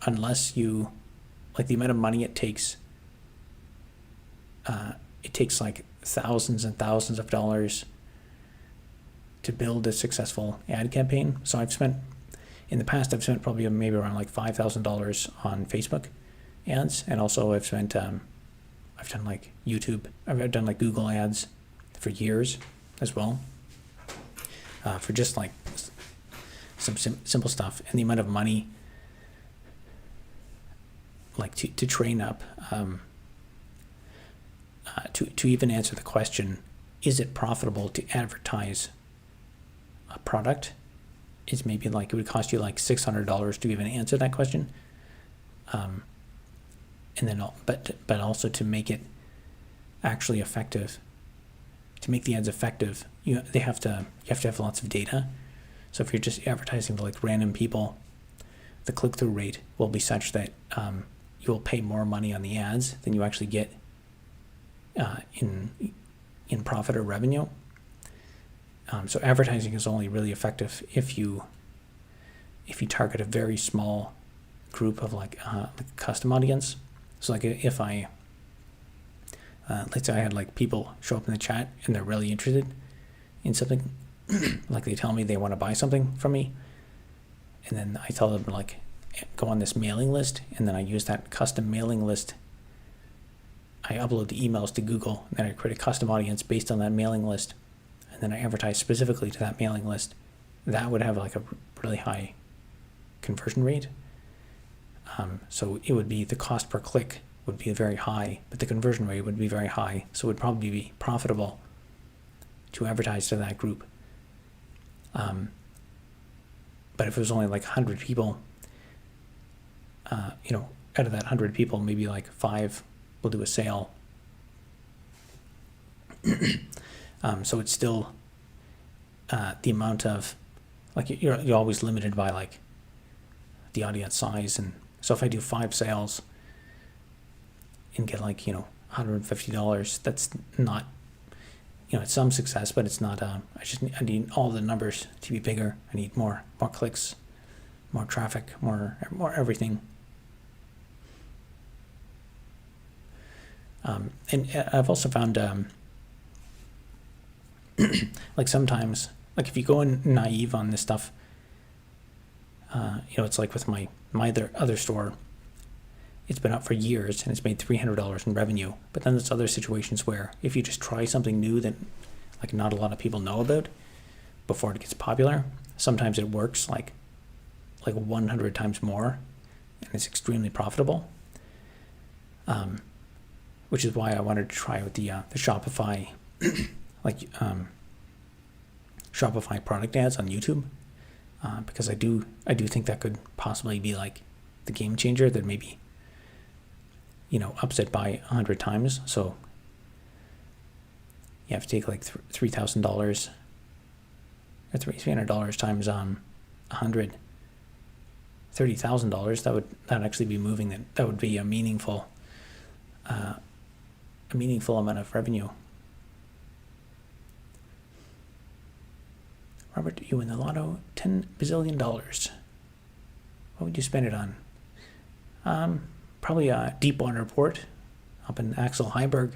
unless you like the amount of money it takes like thousands and thousands of dollars to build a successful ad campaign. So in the past I've spent probably maybe around like $5,000 on Facebook ads, and also I've done like YouTube. I've done like Google ads for years as well, for just like some simple stuff. And the amount of money like to train up to even answer the question, is it profitable to advertise a product, is maybe like it would cost you like $600 to even answer that question. And then, but also to make it actually effective, to make the ads effective, you have to have lots of data. So if you're just advertising to like random people, the click-through rate will be such that you will pay more money on the ads than you actually get in profit or revenue. So advertising is only really effective if you target a very small group of like custom audience. So like if I let's say I had like people show up in the chat and they're really interested in something, like they tell me they want to buy something from me, and then I tell them like go on this mailing list, and then I use that custom mailing list. I upload the emails to Google, and then I create a custom audience based on that mailing list, and then I advertise specifically to that mailing list. That would have like a really high conversion rate. So it would be, the cost per click would be very high, but the conversion rate would be very high. So it would probably be profitable to advertise to that group. But if it was only like 100 people, out of that 100 people, maybe like 5 will do a sale. So it's still the amount of, like, you're always limited by like the audience size. And so if I do 5 sales and get like, $150, that's not, it's some success, but it's not, I need all the numbers to be bigger. I need more clicks, more traffic, more everything. And I've also found like sometimes, like if you go in naive on this stuff, it's like with my other store, it's been up for years and it's made $300 in revenue. But then there's other situations where if you just try something new that like not a lot of people know about before it gets popular, sometimes it works like 100 times more and it's extremely profitable. Which is why I wanted to try with the Shopify, Shopify product ads on YouTube, because I do think that could possibly be like the game changer that maybe, ups it by 100 times. So you have to take like $3,000 or $300 times 100, $30,000. That would actually be moving that would be a meaningful amount of revenue. Robert, you win the lotto, $10 bazillion. What would you spend it on? Probably a Deepwater port up in Axel Heiberg.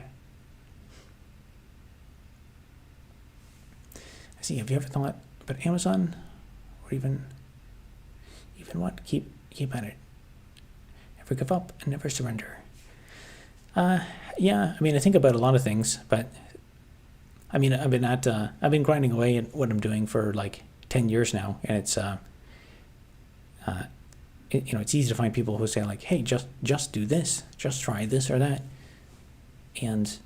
I see. Have you ever thought about Amazon, or even what? Keep at it. Never give up and never surrender. Yeah, I mean, I think about a lot of things, but I mean, I've been grinding away at what I'm doing for like 10 years now, and it's it's easy to find people who say like, hey, just do this, just try this or that, and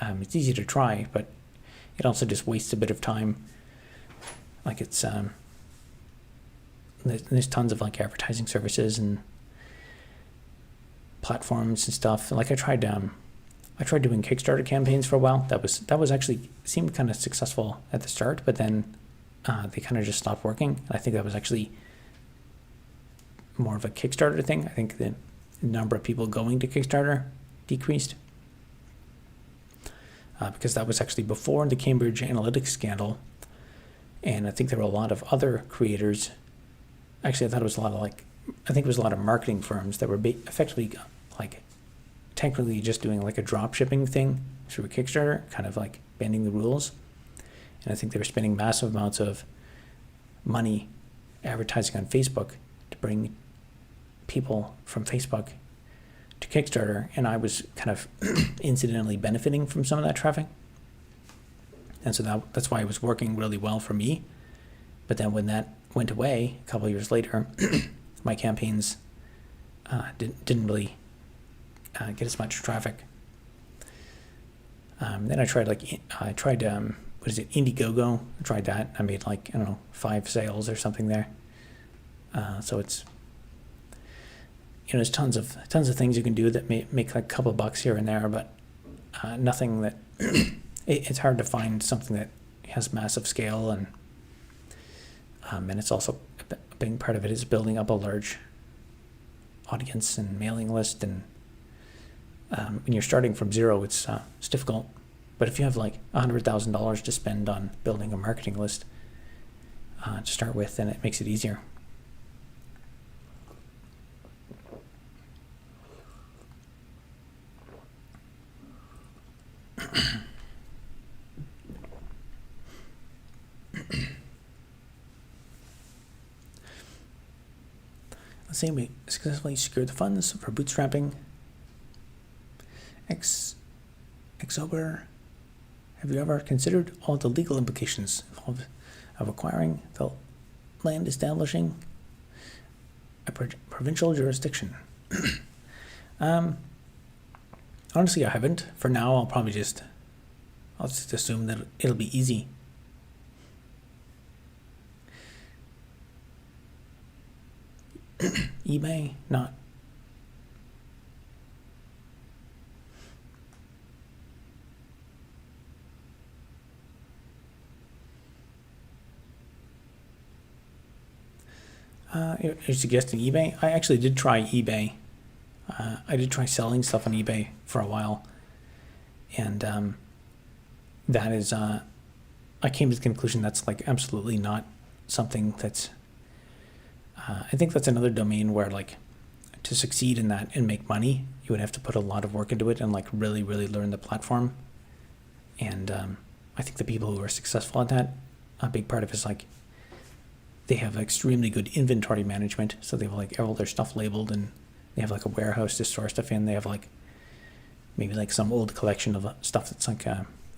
it's easy to try, but it also just wastes a bit of time. Like it's there's tons of like advertising services and platforms and stuff. Like I tried doing Kickstarter campaigns for a while. That was actually seemed kind of successful at the start, but then they kind of just stopped working. I think that was actually more of a Kickstarter thing. I think the number of people going to Kickstarter decreased because that was actually before the Cambridge Analytica scandal, and I think there were a lot of other creators. Actually, I think it was a lot of marketing firms that were effectively like technically just doing like a drop shipping thing through Kickstarter, kind of like bending the rules. And I think they were spending massive amounts of money advertising on Facebook to bring people from Facebook to Kickstarter, and I was kind of incidentally benefiting from some of that traffic. And so that's why it was working really well for me. But then when that went away a couple of years later, my campaigns didn't really get as much traffic. Then I tried Indiegogo. I tried that. I made 5 sales or something there. So it's there's tons of things you can do that may make like a couple of bucks here and there, but nothing that it's hard to find something that has massive scale, and it's also a big part of it is building up a large audience and mailing list. And when you're starting from zero, it's difficult. But if you have like $100,000 to spend on building a marketing list to start with, then it makes it easier. Let's say we successfully secured the funds for bootstrapping. Exober, have you ever considered all the legal implications of acquiring the land establishing a provincial jurisdiction? Honestly, I haven't. For now, I'll just assume that it'll be easy. eBay, not. You're suggesting eBay? I actually did try eBay. I did try selling stuff on eBay for a while. And that is, I came to the conclusion that's like absolutely not something that's I think that's another domain where like to succeed in that and make money, you would have to put a lot of work into it and like really, really learn the platform. And I think the people who are successful at that, a big part of it is like they have extremely good inventory management. So they have like all their stuff labeled, and they have like a warehouse to store stuff in. They have like maybe like some old collection of stuff that's like,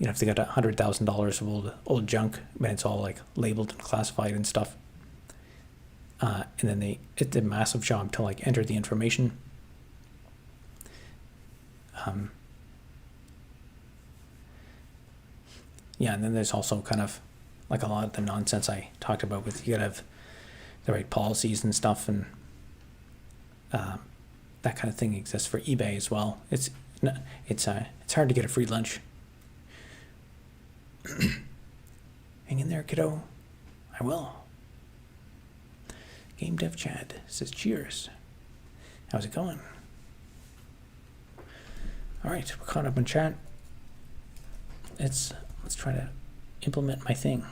if they got $100,000 of old junk, but it's all like labeled and classified and stuff. And then it's a massive job to like enter the information. And then there's also kind of like a lot of the nonsense I talked about with you gotta have the right policies and stuff, and that kind of thing exists for eBay as well. It's hard to get a free lunch. Hang in there, kiddo. I will. Game Dev Chad says cheers. How's it going? All right, we're caught up in chat. Let's try to implement my thing.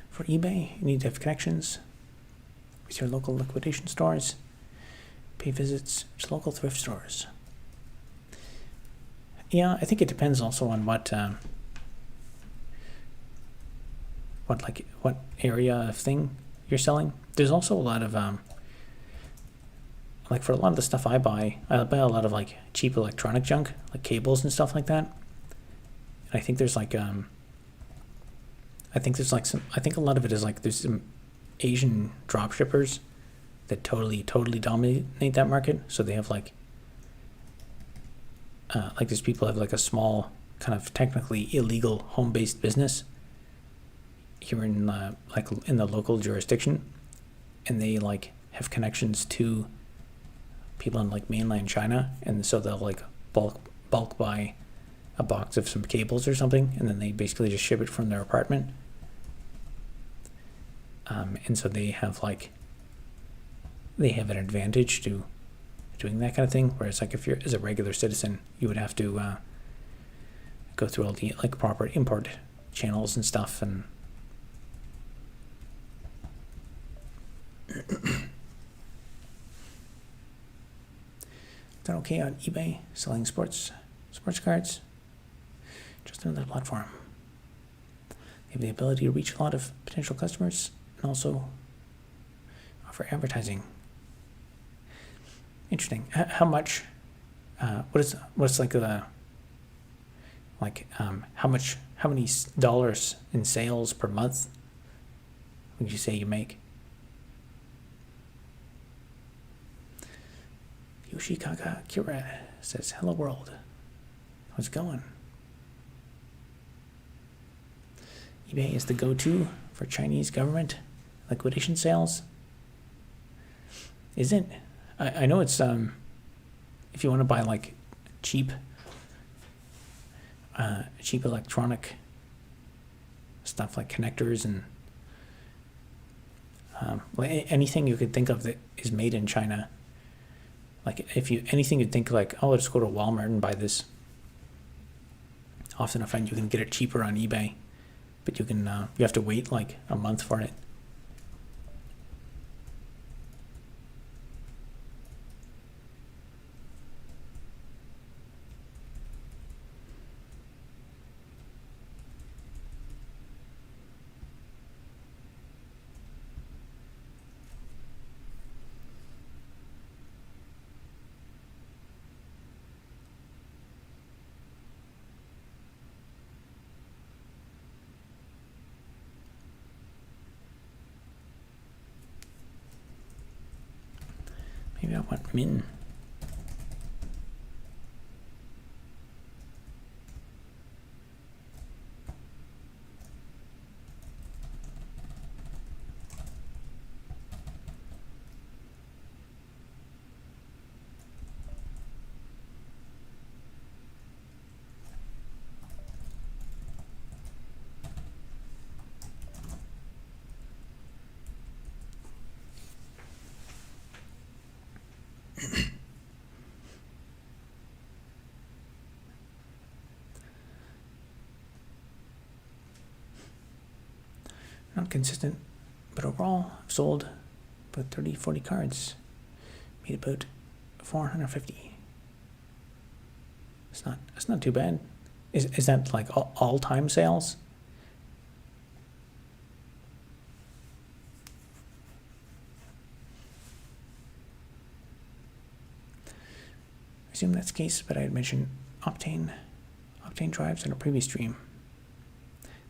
For eBay, you need to have connections with your local liquidation stores, pay visits to local thrift stores. Yeah, I think it depends also on what area of thing you're selling. There's also a lot of like for a lot of the stuff I buy a lot of like cheap electronic junk, like cables and stuff like that. And I think there's like I think a lot of it is like there's some Asian drop shippers that totally dominate that market. So they have like these people have like a small kind of technically illegal home-based business here in in the local jurisdiction, and they like have connections to people in like mainland China, and so they'll like bulk buy a box of some cables or something, and then they basically just ship it from their apartment. And so they have an advantage to doing that kind of thing. Whereas like if you're as a regular citizen, you would have to go through all the like proper import channels and stuff. And is that okay on eBay selling sports cards? Just another platform. They have the ability to reach a lot of potential customers and also offer advertising. Interesting. How much? What's like the how many dollars in sales per month would you say you make? Yoshikaka Kira says, "Hello world. How's it going?" eBay is the go-to for Chinese government liquidation sales. Is it? I know it's if you want to buy like cheap electronic stuff like connectors and anything you could think of that is made in China. Like anything you'd think like, oh, I'll just go to Walmart and buy this. Often I find you can get it cheaper on eBay, but you have to wait like a month for it. Maybe I want min. Not consistent, but overall I've sold about 30-40 cards, made about 450. It's not too bad. Is that like all time sales? I assume that's the case, but I had mentioned Octane drives in a previous stream.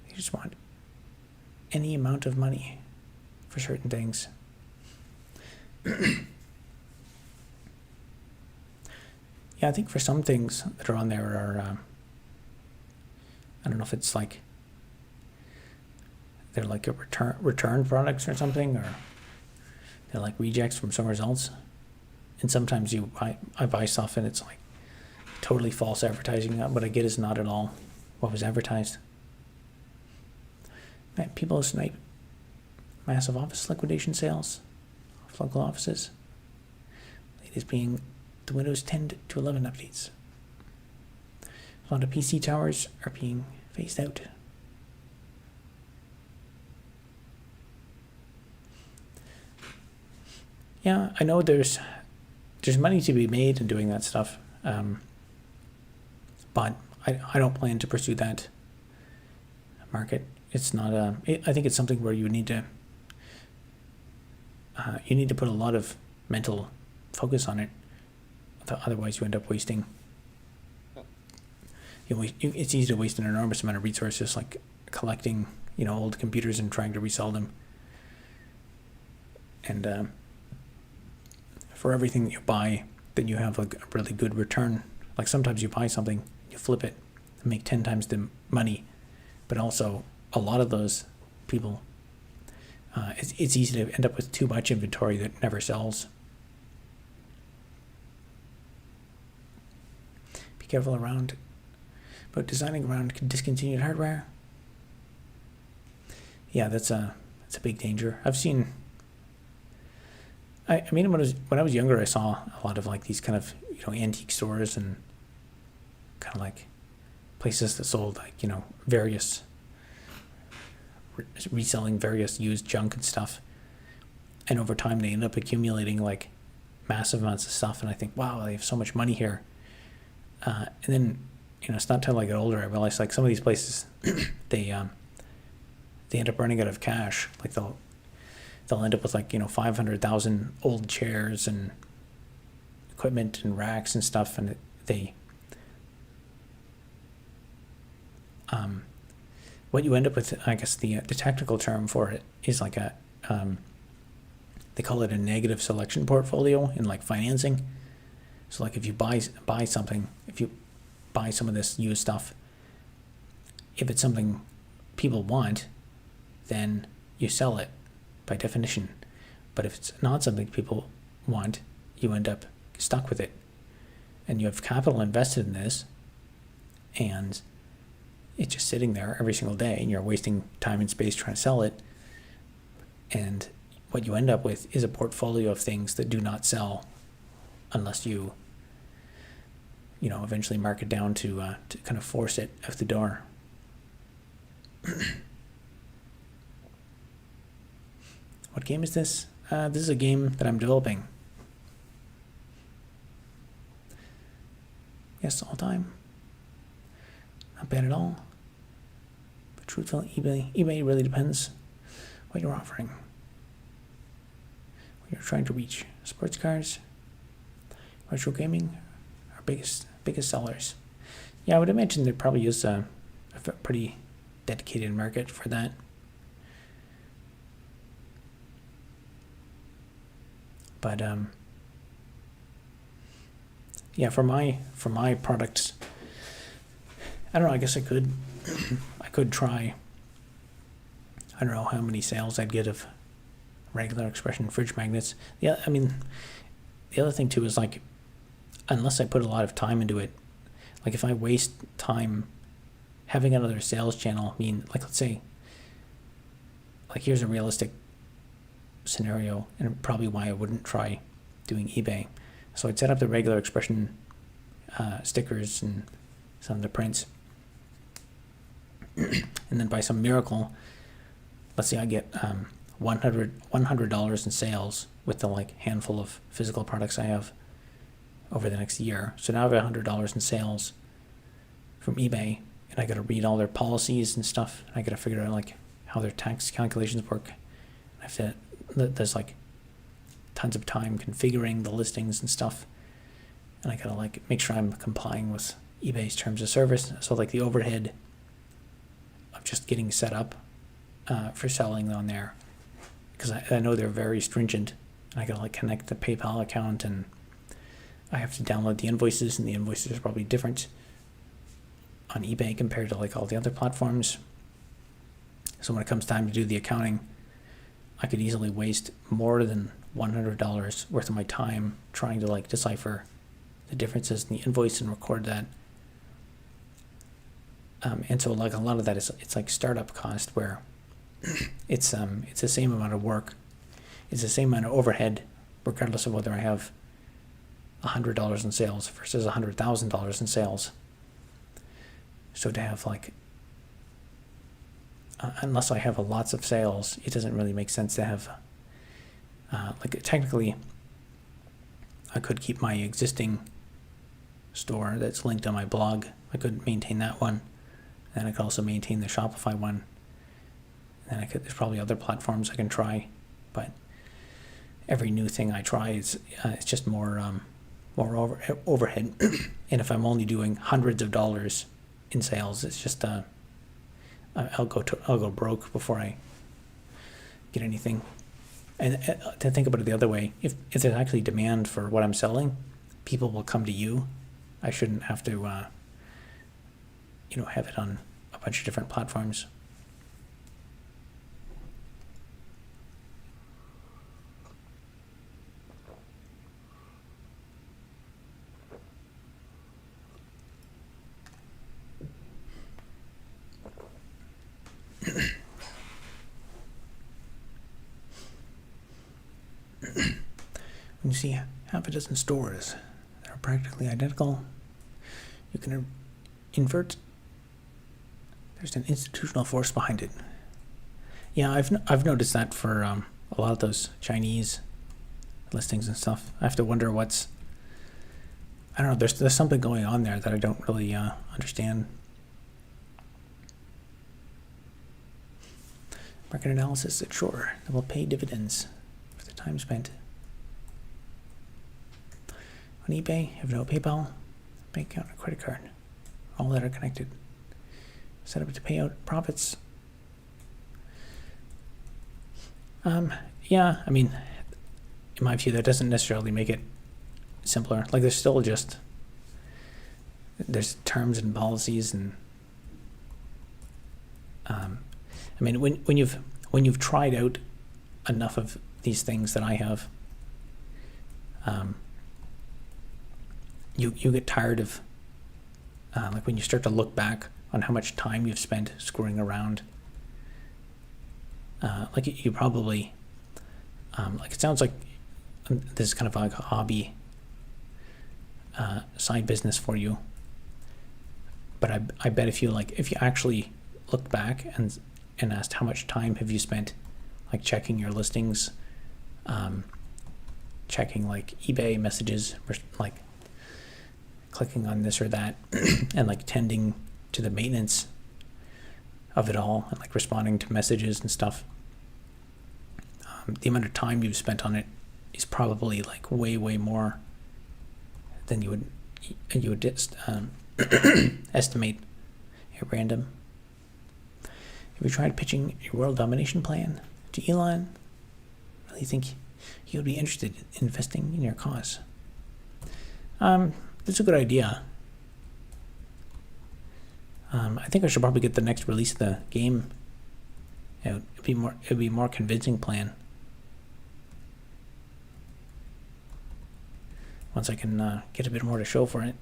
They just want any amount of money for certain things. Yeah, I think for some things that are on there are, I don't know if it's like they're like a return products or something, or they're like rejects from somewhere else. And sometimes I buy stuff and it's like totally false advertising. What I get is not at all what was advertised. Man, people snipe massive office liquidation sales of local offices. Latest being the Windows 10 to 11 updates. A lot of PC towers are being phased out. Yeah, I know there's money to be made in doing that stuff, but I don't plan to pursue that market. It's not I think it's something where you need to put a lot of mental focus on it. Otherwise, you end up wasting. It's easy to waste an enormous amount of resources, like collecting, old computers and trying to resell them. And for everything that you buy, then you have like a really good return. Like sometimes you buy something, you flip it, and make 10 times the money, but also a lot of those people, it's easy to end up with too much inventory that never sells. Be careful about designing around discontinued hardware. Yeah, that's a big danger. I've seen. I mean, when I was younger, I saw a lot of like these kind of antique stores and kind of like places that sold like various reselling various used junk and stuff, and over time they end up accumulating like massive amounts of stuff, and I think, wow, they have so much money here. And then it's not until I get older I realized like some of these places they end up running out of cash. Like they'll end up with like 500,000 old chairs and equipment and racks and stuff, and what you end up with, I guess the technical term for it is like they call it a negative selection portfolio in like financing. So like if you buy something, if you buy some of this used stuff, if it's something people want, then you sell it by definition. But if it's not something people want, you end up stuck with it. And you have capital invested in this, and it's just sitting there every single day, and you're wasting time and space trying to sell it. And what you end up with is a portfolio of things that do not sell unless you eventually mark it down to kind of force it out the door. What game is this? This is a game that I'm developing. Yes, all time. Not bad at all. But truthfully, eBay really depends what you're offering. What you're trying to reach. Sports cars, retro gaming are biggest sellers. Yeah, I would imagine there probably is a pretty dedicated market for that. But yeah, for my products, I don't know. I guess I could try. I don't know how many sales I'd get of regular expression fridge magnets. Yeah, I mean, the other thing too is like, unless I put a lot of time into it, like if I waste time having another sales channel, I mean, like let's say, like here's a realistic scenario, and probably why I wouldn't try doing eBay. So I'd set up the regular expression stickers and some of the prints, and then by some miracle, let's say I get $100 in sales with the like handful of physical products I have over the next year. So now I have $100 in sales from eBay, and I got to read all their policies and stuff. I got to figure out like how their tax calculations work. I have to. There's like tons of time configuring the listings and stuff, and I gotta like make sure I'm complying with eBay's terms of service. So like the overhead of just getting set up for selling on there, because I know they're very stringent, and I gotta like connect the PayPal account, and I have to download the invoices, and the invoices are probably different on eBay compared to like all the other platforms. So when it comes time to do the accounting, I could easily waste more than $100 worth of my time trying to like decipher the differences in the invoice and record that. And so like a lot of that is, it's like startup cost, where it's the same amount of work, it's the same amount of overhead, regardless of whether I have $100 in sales versus $100,000 in sales. So to have like, unless I have lots of sales, it doesn't really make sense to have, like technically, I could keep my existing store that's linked on my blog. I could maintain that one. And I could also maintain the Shopify one. And there's probably other platforms I can try, but every new thing I try is it's just more overhead. And if I'm only doing hundreds of dollars in sales, it's just I'll go broke before I get anything. And to think about it the other way, if there's actually demand for what I'm selling, people will come to you. I shouldn't have to have it on a bunch of different platforms. When you see half a dozen stores that are practically identical, you can invert. There's an institutional force behind it. Yeah, I've noticed that for a lot of those Chinese listings and stuff. I have to wonder what's. I don't know. There's something going on there that I don't really understand. Market analysis that sure that will pay dividends for the time spent. On eBay, have no PayPal, bank account, or credit card. All that are connected. Set up to pay out profits. Yeah, I mean, in my view, that doesn't necessarily make it simpler. Like there's still just, there's terms and policies, and I mean, when you've tried out enough of these things that I have, you get tired of like when you start to look back on how much time you've spent screwing around. Like you probably like, it sounds like this is kind of like a hobby side business for you, but I bet if you actually looked back and asked how much time have you spent like checking your listings, checking like eBay messages, like clicking on this or that, and like tending to the maintenance of it all, and like responding to messages and stuff, the amount of time you've spent on it is probably like way more than you would just estimate at random. Have you tried pitching your world domination plan to Elon? Really think he would be interested in investing in your cause? That's a good idea. I think I should probably get the next release of the game out. It'd be more convincing plan. Once I can get a bit more to show for it.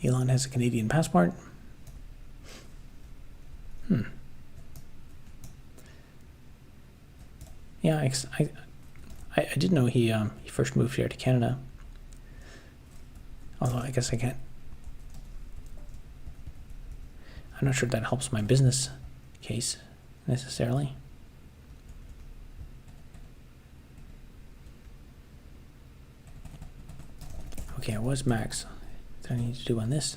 Elon has a Canadian passport. Yeah, I did know he first moved here to Canada. Although I guess I can't. I'm not sure that helps my business case necessarily. Okay, it was max. What do I need to do on this?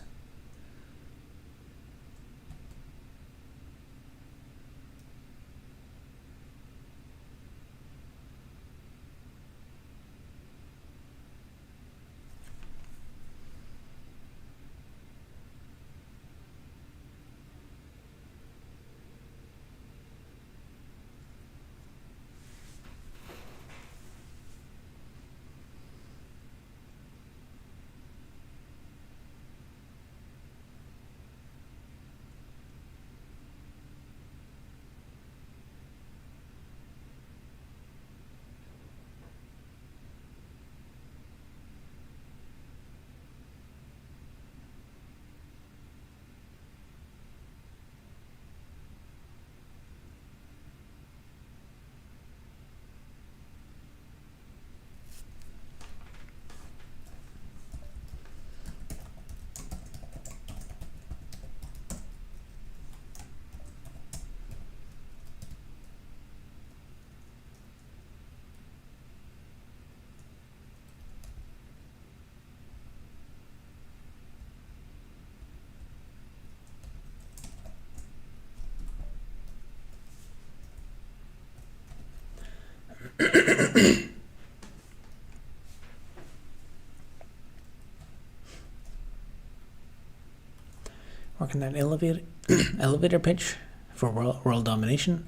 Working that elevator pitch for world domination.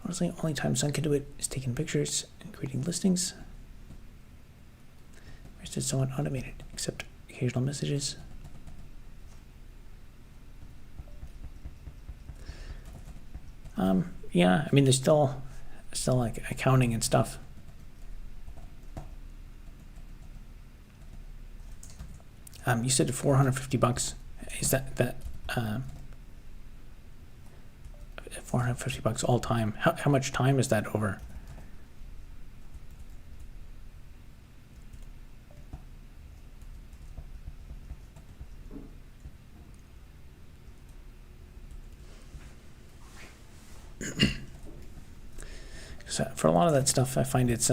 Honestly, only time Sun can do it is taking pictures and creating listings. The rest is somewhat automated, except occasional messages. Yeah, I mean, there's still like accounting and stuff. You said $450. Is that $450 all time? How much time is that over? So for a lot of that stuff, I find it's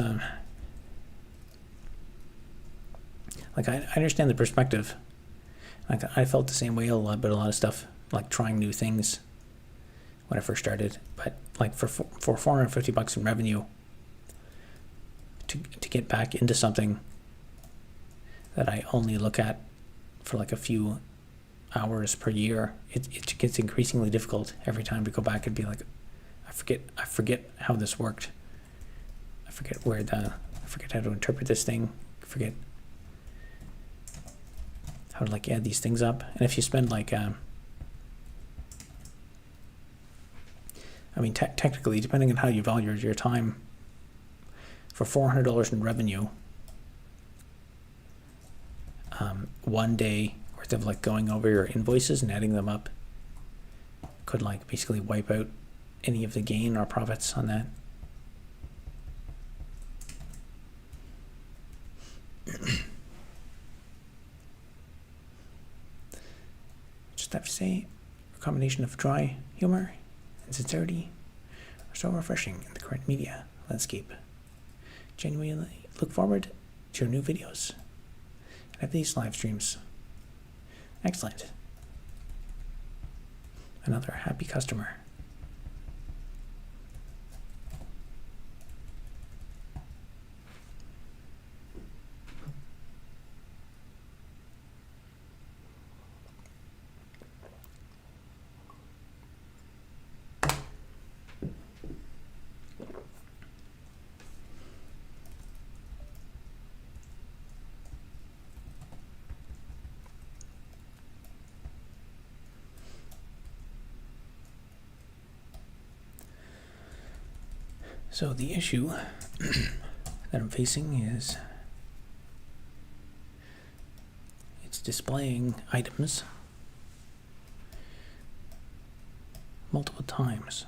like I understand the perspective. Like I felt the same way about a lot of stuff, like trying new things when I first started. But like for $450 in revenue, to get back into something that I only look at for like a few hours per year, it gets increasingly difficult every time to go back and be like, I forget how this worked. I forget how to interpret this thing. I forget how to like add these things up. And if you spend like, I mean, technically, depending on how you value your time, for $400 in revenue, 1 day worth of like going over your invoices and adding them up could like basically wipe out any of the gain or profits on that. Just have to say, a combination of dry humor and sincerity are so refreshing in the current media landscape. Genuinely look forward to your new videos and have these live streams. Excellent. Another happy customer. So the issue that I'm facing is it's displaying items multiple times.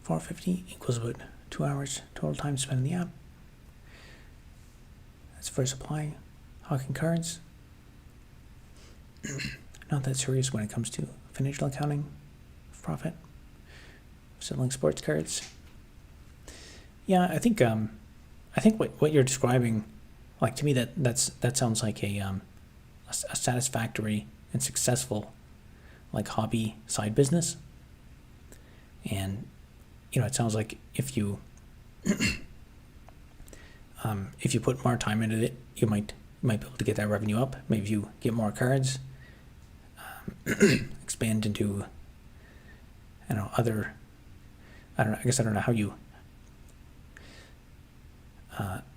$4.50 equals about 2 hours total time spent in the app. That's for supply. Hawking cards. Not that serious when it comes to financial accounting, profit. Selling sports cards. Yeah, I think what you're describing, like to me that sounds like a satisfactory and successful like hobby side business. And it sounds like if you put more time into it, you might be able to get that revenue up. Maybe you get more cards, expand into other. I don't know how you.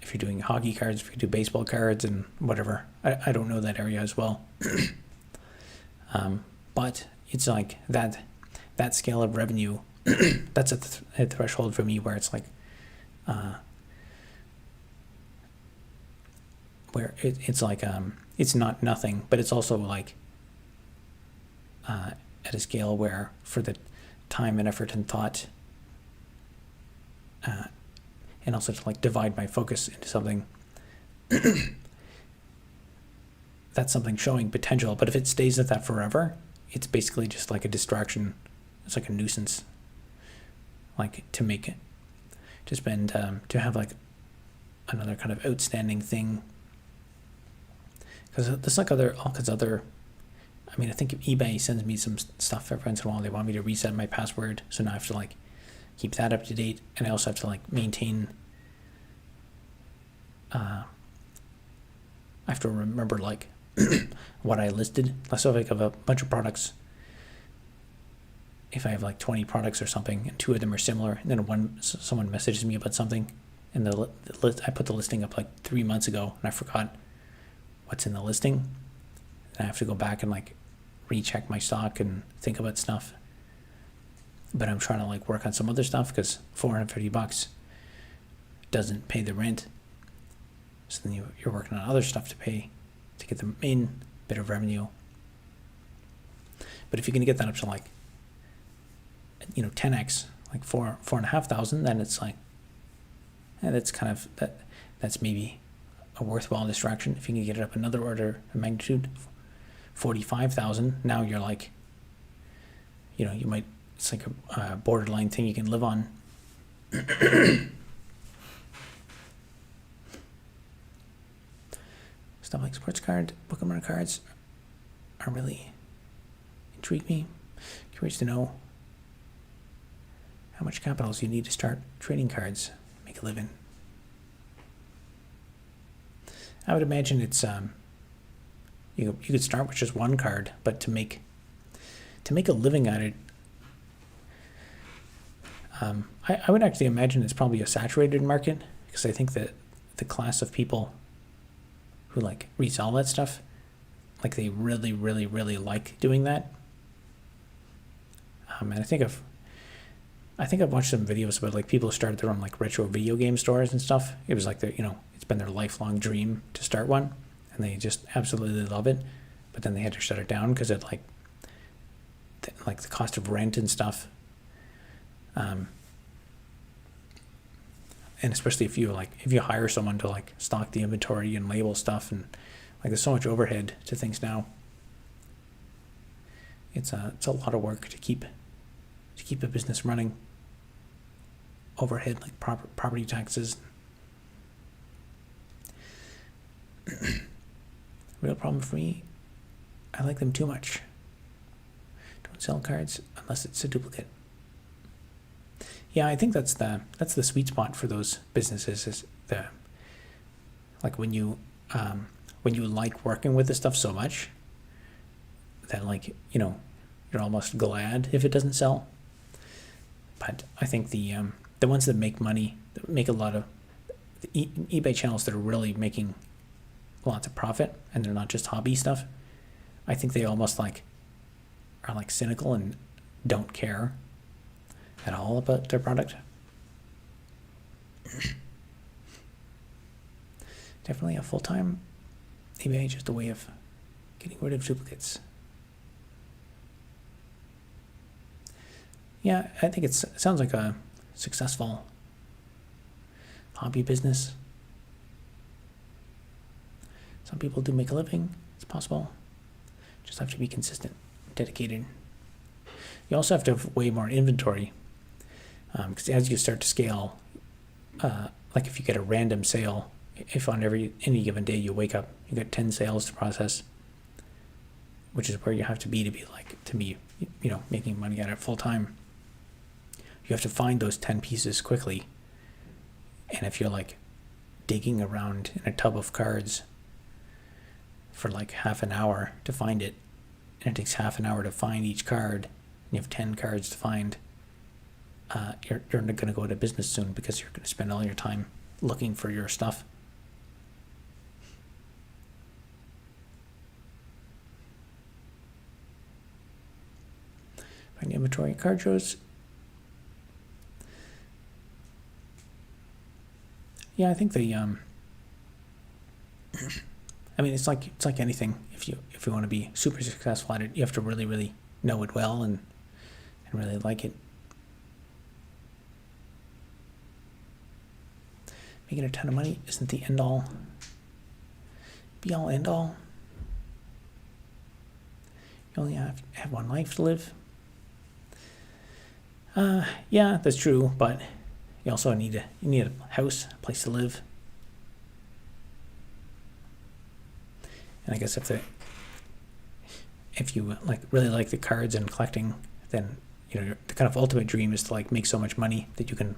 If you're doing hockey cards, if you do baseball cards and whatever, I don't know that area as well. But it's like that scale of revenue. That's a threshold for me where it's like, where it's like it's not nothing, but it's also like at a scale where for the time and effort and thought, and also to like divide my focus into something, that's something showing potential. But if it stays at that forever, it's basically just like a distraction. It's like a nuisance. Like to make it, to spend, to have like another kind of outstanding thing. Because there's like all kinds of other, I mean, I think eBay sends me some stuff every once in a while. They want me to reset my password. So now I have to like keep that up to date. And I also have to like maintain, I have to remember like what I listed. So if I have a bunch of products, if I have like 20 products or something, and 2 of them are similar, and then someone messages me about something, and the list, I put the listing up like 3 months ago, and I forgot what's in the listing, and I have to go back and like recheck my stock and think about stuff. But I'm trying to like work on some other stuff because $450 doesn't pay the rent. So then you're working on other stuff to get the main bit of revenue. But if you can get that up to like 10x, like 4,500, then it's like, and it's kind of that's maybe a worthwhile distraction. If you can get it up another order of magnitude, 45,000, now you're like, you might, it's like a borderline thing you can live on. Stuff like sports card, Pokemon cards are really intrigue me. Curious to know how much capital you need to start trading cards, make a living. I would imagine it's you could start with just one card, but to make a living at it, I would actually imagine it's probably a saturated market, because I think that the class of people who like resell that stuff, like they really, really, really like doing that. And I think I've watched some videos about like people who started their own like retro video game stores and stuff. It was like it's been their lifelong dream to start one, and they just absolutely love it. But then they had to shut it down because it like the cost of rent and stuff. And especially if you hire someone to like stock the inventory and label stuff, and like there's so much overhead to things now. It's a lot of work to keep a business running. Overhead like property taxes, Real problem for me, I like them too much. Don't sell cards unless it's a duplicate. Yeah, I think that's the sweet spot for those businesses, is the like when you like working with this stuff so much that, like, you're almost glad if it doesn't sell. But I think the ones that make money, that make a lot of the eBay channels that are really making lots of profit, and they're not just hobby stuff, I think they almost are cynical and don't care at all about their product. Definitely a full-time eBay, just a way of getting rid of duplicates. Yeah, I think it sounds like a successful hobby business. Some people do make a living. It's possible. Just have to be consistent, dedicated. You also have to have way more inventory, because as you start to scale, like if you get a random sale, if on any given day you wake up, you got 10 sales to process, which is where you have to be making money at it full time. You have to find those 10 pieces quickly. And if you're digging around in a tub of cards for half an hour to find it, and it takes half an hour to find each card, and you have 10 cards to find, you're going to go out of business soon, because you're going to spend all your time looking for your stuff. Find inventory card shows. Yeah, I think it's like anything. If you want to be super successful at it, you have to really, really know it well and really like it. Making a ton of money isn't the end all, be all end all. You only have one life to live. Yeah, that's true, but you also need a house, a place to live. And I guess if you really like the cards and collecting, then the kind of ultimate dream is to make so much money that you can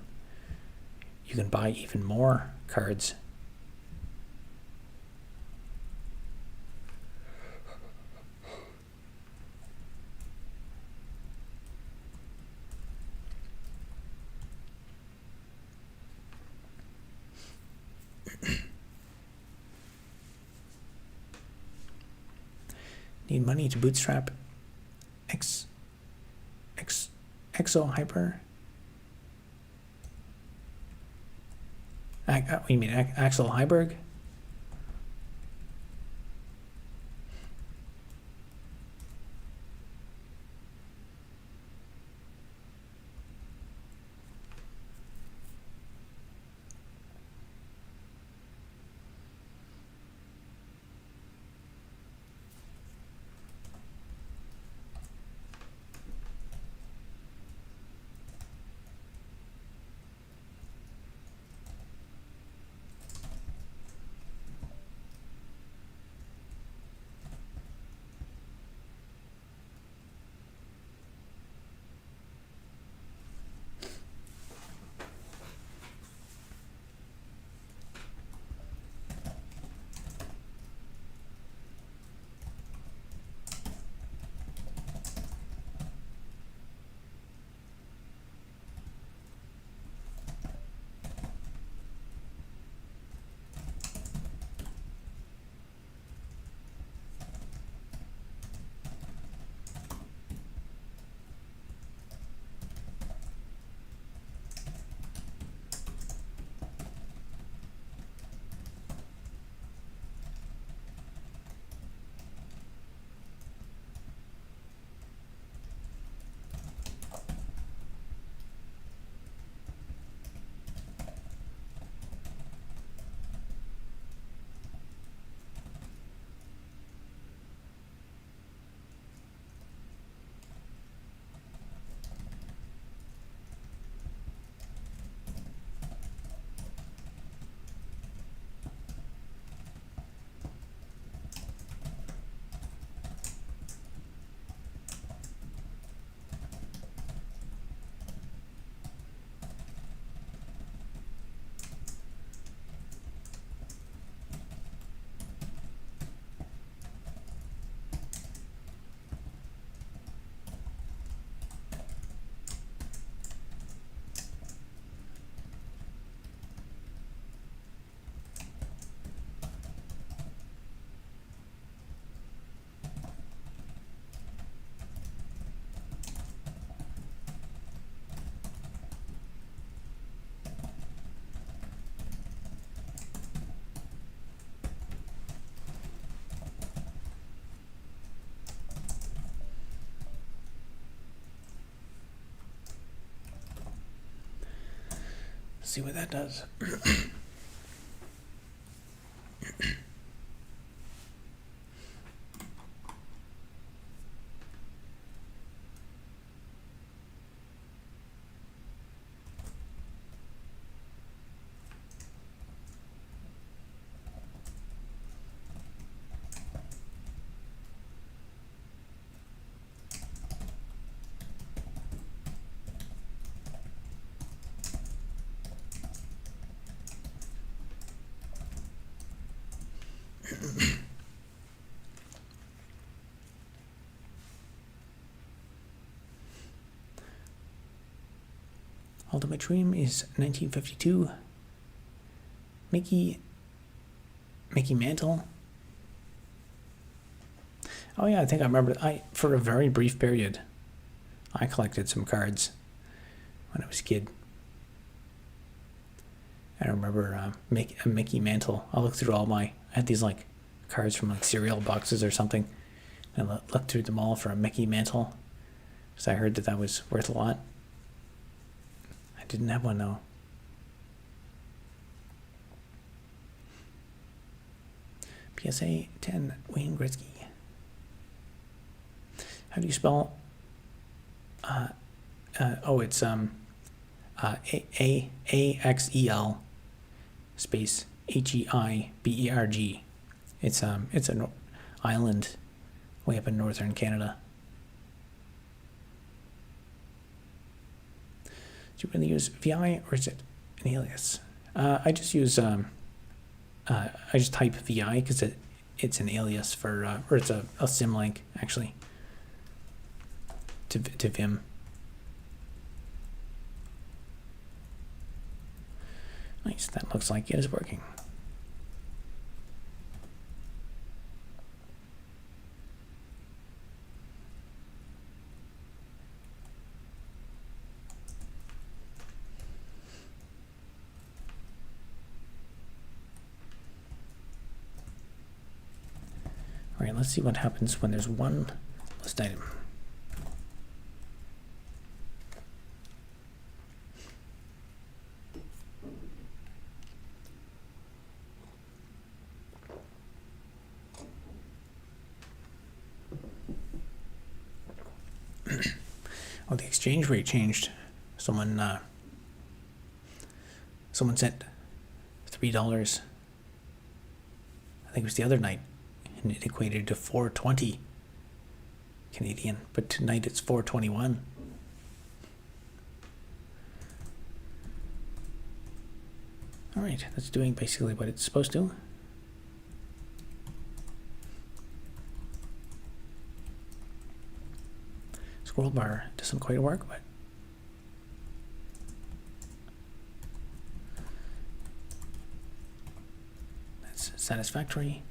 buy even more cards. Need money to bootstrap Exo Hyper. You mean Axel Heiberg? Let's see what that does. Ultimate Dream is 1952. Mickey Mantle. Oh yeah, I think I remember. For a very brief period, I collected some cards when I was a kid. I remember Mickey Mantle. I looked through I had these like cards from like cereal boxes or something, and I looked through them all for a Mickey Mantle, because I heard that was worth a lot. I didn't have one though. PSA 10, Wayne Gretzky. How do you spell? It's AXEL space HEIBERG. It's an island way up in northern Canada. Do you really use VI or is it an alias? I just use I just type VI because it's an alias for or it's a symlink actually to Vim. Nice, that looks like it is working. All right, let's see what happens when there's one list item. Oh, the exchange rate changed. Someone sent $3. I think it was the other night, and it equated to 420 Canadian. But tonight it's 421. All right, that's doing basically what it's supposed to. Scroll bar doesn't quite work, but that's satisfactory.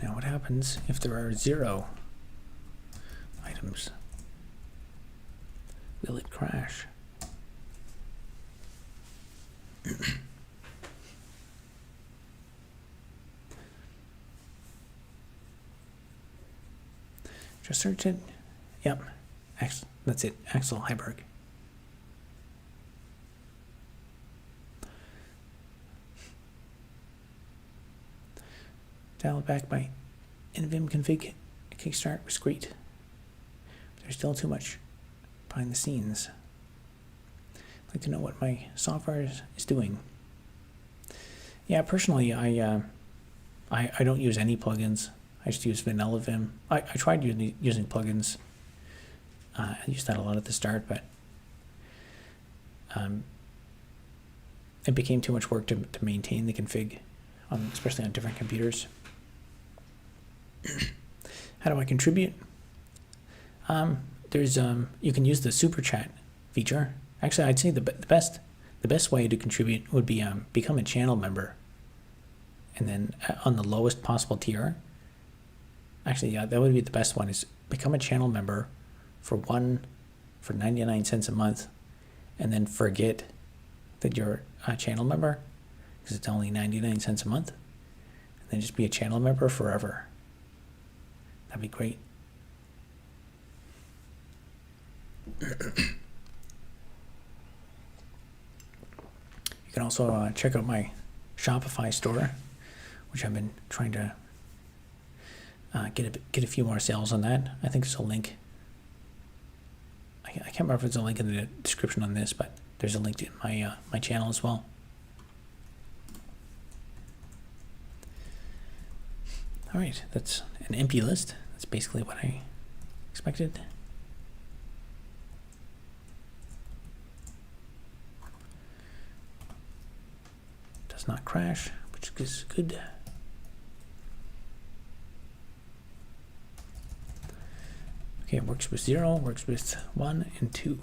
Now what happens if there are 0 items? Will it crash? Just search it. Yep. That's it. Axel Heiberg. Dialed back by nvim config. Kickstart was great. There's still too much behind the scenes. I'd like to know what my software is doing. Yeah, personally, I don't use any plugins. I just use vanilla Vim. I tried using plugins. I used that a lot at the start, but it became too much work to maintain the config, especially on different computers. How do I contribute? There's you can use the super chat feature. Actually, I'd say the best way to contribute would be become a channel member, and then on the lowest possible tier. Actually, yeah, that would be the best one. Is become a channel member for 99 cents a month, and then forget that you're a channel member because it's only 99 cents a month, and then just be a channel member forever. That'd be great. You can also check out my Shopify store, which I've been trying to get a few more sales on that. I think there's a link. I can't remember if there's a link in the description on this, but there's a link to my my channel as well. All right, that's an empty list. That's basically what I expected. Does not crash, which is good. Okay, it works with 0, works with 1 and 2.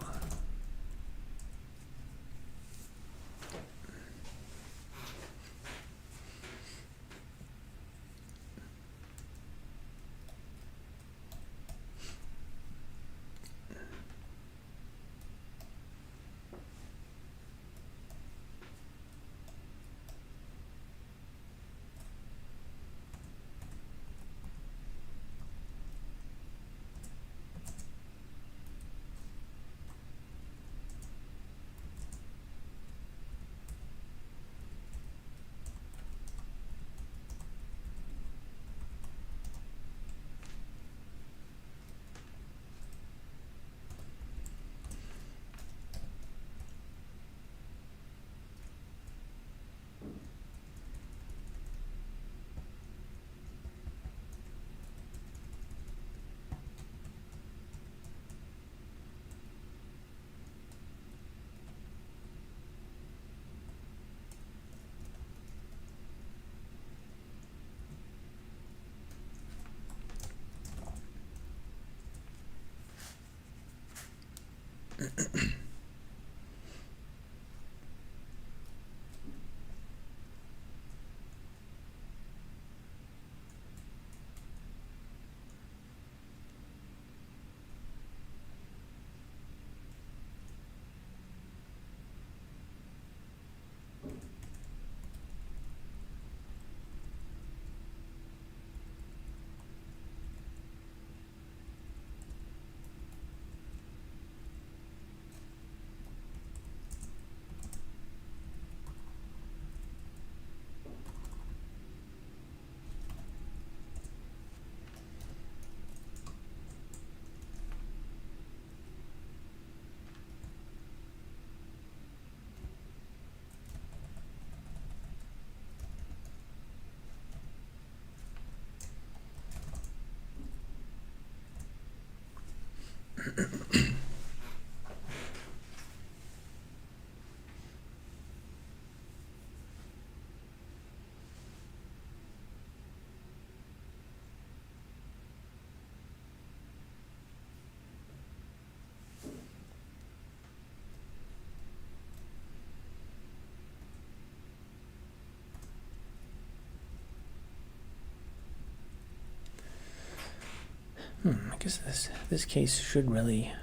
I guess this case should really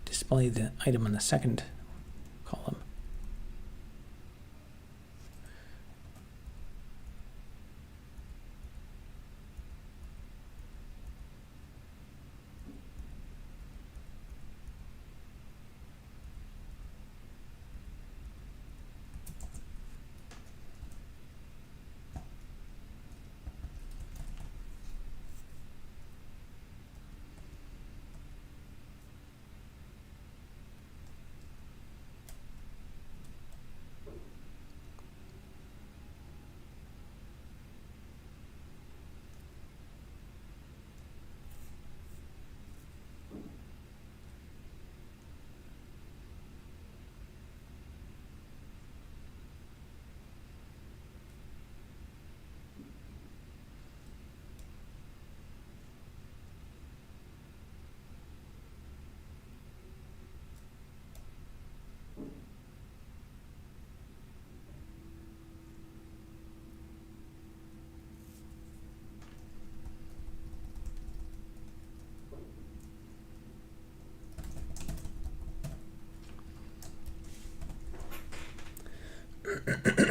display the item on the second column.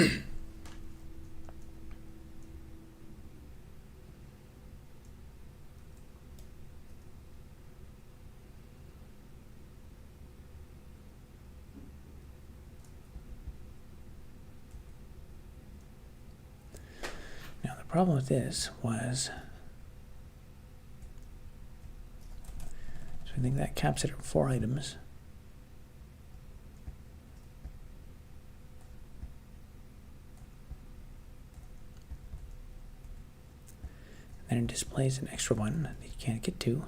Now the problem with this was, so I think that caps it at 4 items. And it displays an extra one that you can't get to.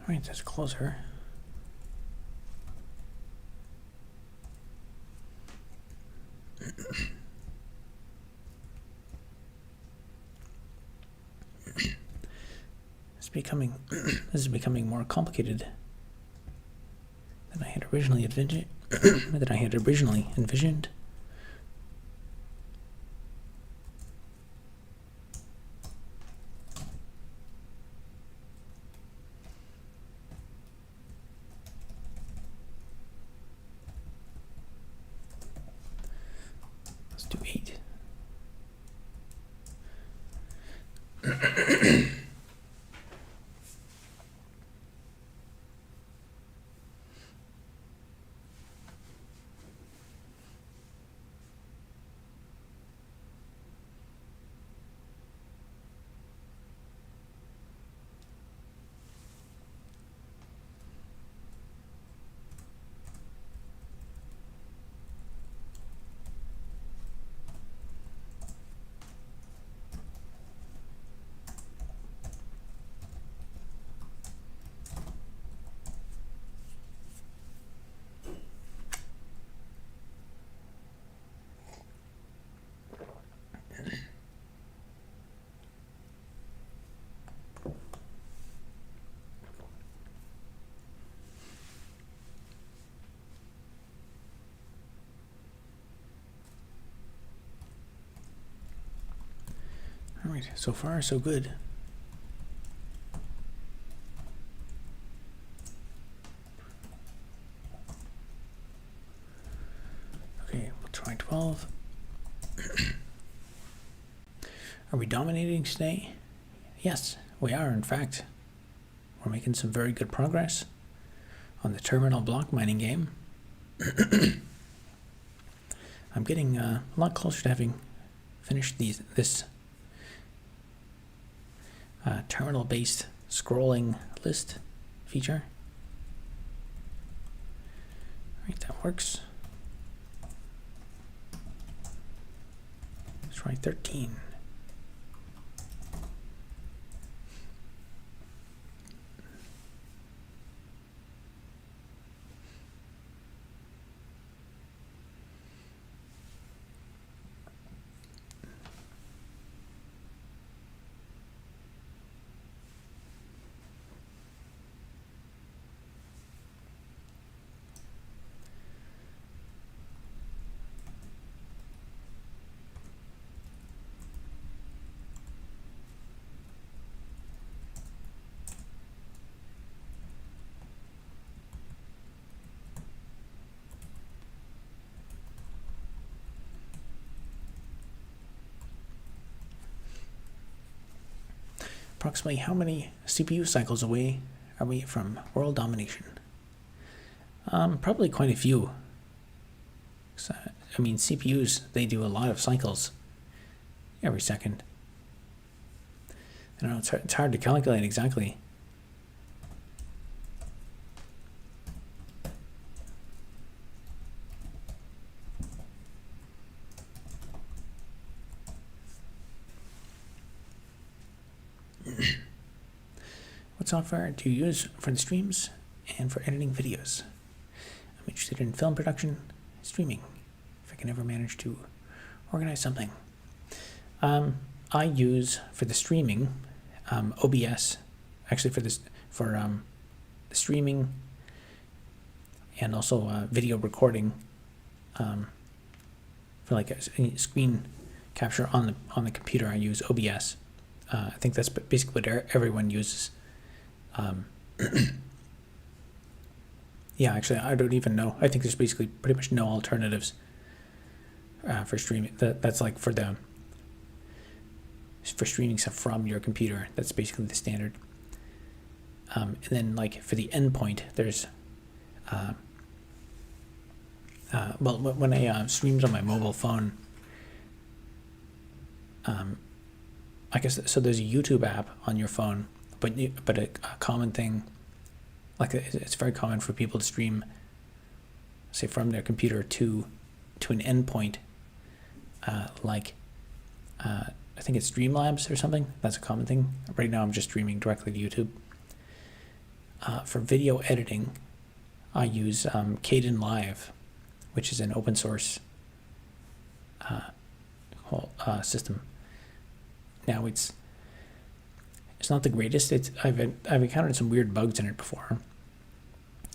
All right, that's closer. becoming this is becoming more complicated than I had originally envisioned. Let's do 8. All right, so far so good. Okay, we'll try 12. Are we dominating today? Yes, we are. In fact, we're making some very good progress on the terminal block mining game. I'm getting a lot closer to having finished this terminal-based scrolling list feature. All right, that works. Let's try 13. Approximately how many CPU cycles away are we from world domination? Probably quite a few. So, I mean, CPUs, they do a lot of cycles every second. I don't know, it's hard to calculate exactly. What software do you use for the streams and for editing videos? I'm interested in film production, streaming, if I can ever manage to organize something. I use, for the streaming, OBS, actually for the streaming and also video recording, for like a screen capture on the computer. I use OBS. I think that's basically what everyone uses. Yeah, actually, I don't even know. I think there's basically pretty much no alternatives for streaming. That's like for streaming stuff from your computer. That's basically the standard. And then like for the endpoint, there's well, when I streams on my mobile phone, I guess so. There's a YouTube app on your phone, but a common thing, like it's very common for people to stream, say, from their computer to an endpoint, like I think it's Streamlabs or something. That's a common thing. Right now, I'm just streaming directly to YouTube. For video editing, I use Kden Live, which is an open source system. Now it's It's not the greatest. I've encountered some weird bugs in it before.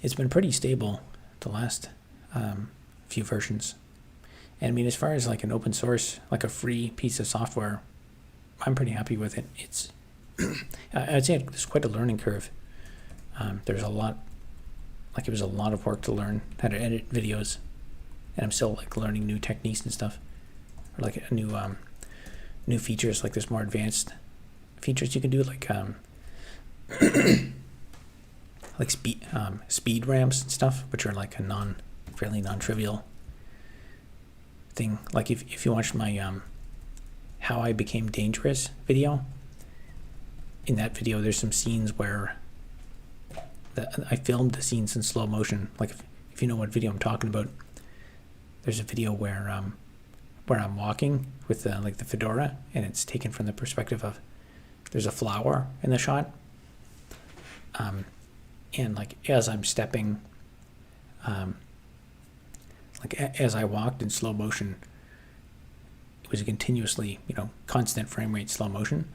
It's been pretty stable the last few versions. And I mean, as far as like an open source, like a free piece of software, I'm pretty happy with it. It's I'd say there's quite a learning curve. There's a lot, like it was a lot of work to learn how to edit videos, and I'm still like learning new techniques and stuff, or like a new features. Like there's more advanced features you can do, like like speed ramps and stuff, which are like a fairly non-trivial thing. Like if you watched my how I became dangerous video, in that video there's some scenes where I filmed the scenes in slow motion. Like if you know what video I'm talking about, there's a video where I'm walking with like the fedora, and it's taken from the perspective of there's a flower in the shot, and like as I'm stepping, like as I walked in slow motion, it was a continuously, constant frame rate slow motion.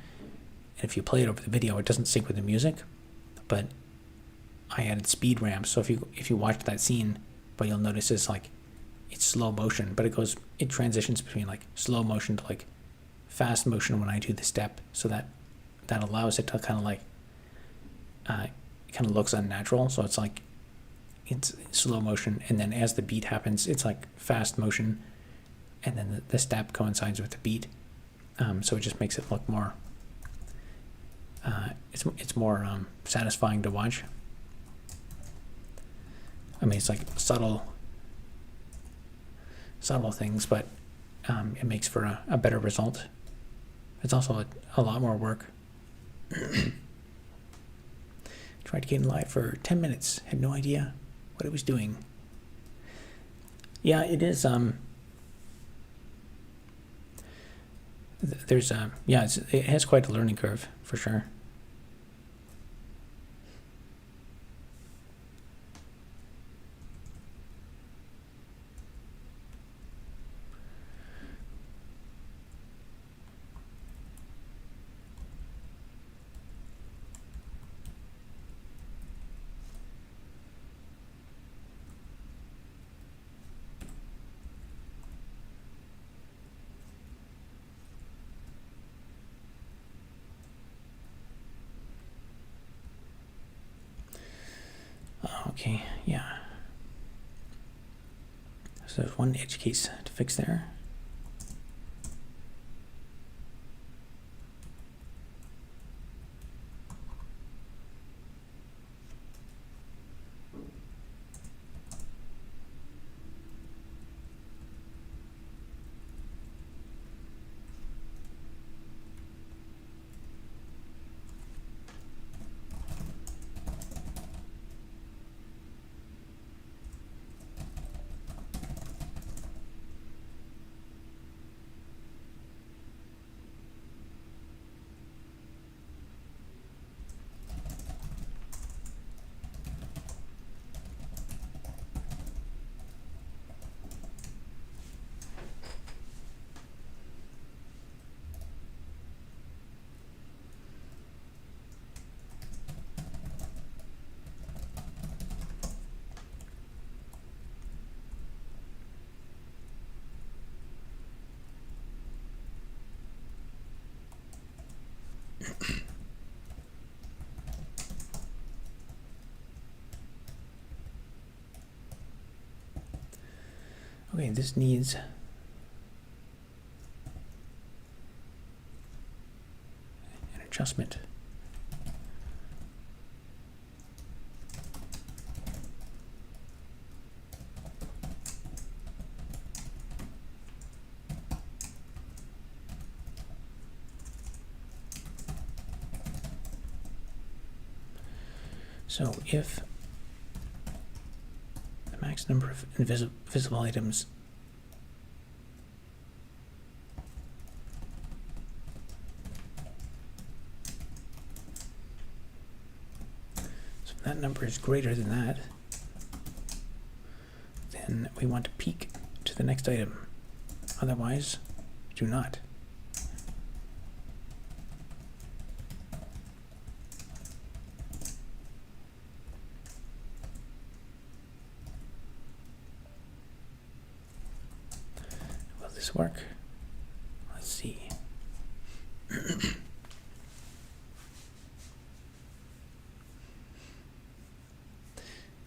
And if you play it over the video, it doesn't sync with the music, but I added speed ramps. So if you watch that scene, what you'll notice is like it's slow motion, but it transitions between like slow motion to like fast motion when I do the step, so that allows it to kind of like it kind of looks unnatural. So it's like it's slow motion, and then as the beat happens, it's like fast motion, and then the step coincides with the beat. So it just makes it look more it's more satisfying to watch. I mean, it's like subtle things, but it makes for a better result. It's also a lot more work. Tried to get in live for 10 minutes, had no idea what it was doing. Yeah, it is. There's it has quite a learning curve for sure. Okay, yeah. So there's one edge case to fix there. Okay, this needs an adjustment. So if the max number of visible items that number is greater than that, then we want to peek to the next item. Otherwise, do not. this work? Let's see.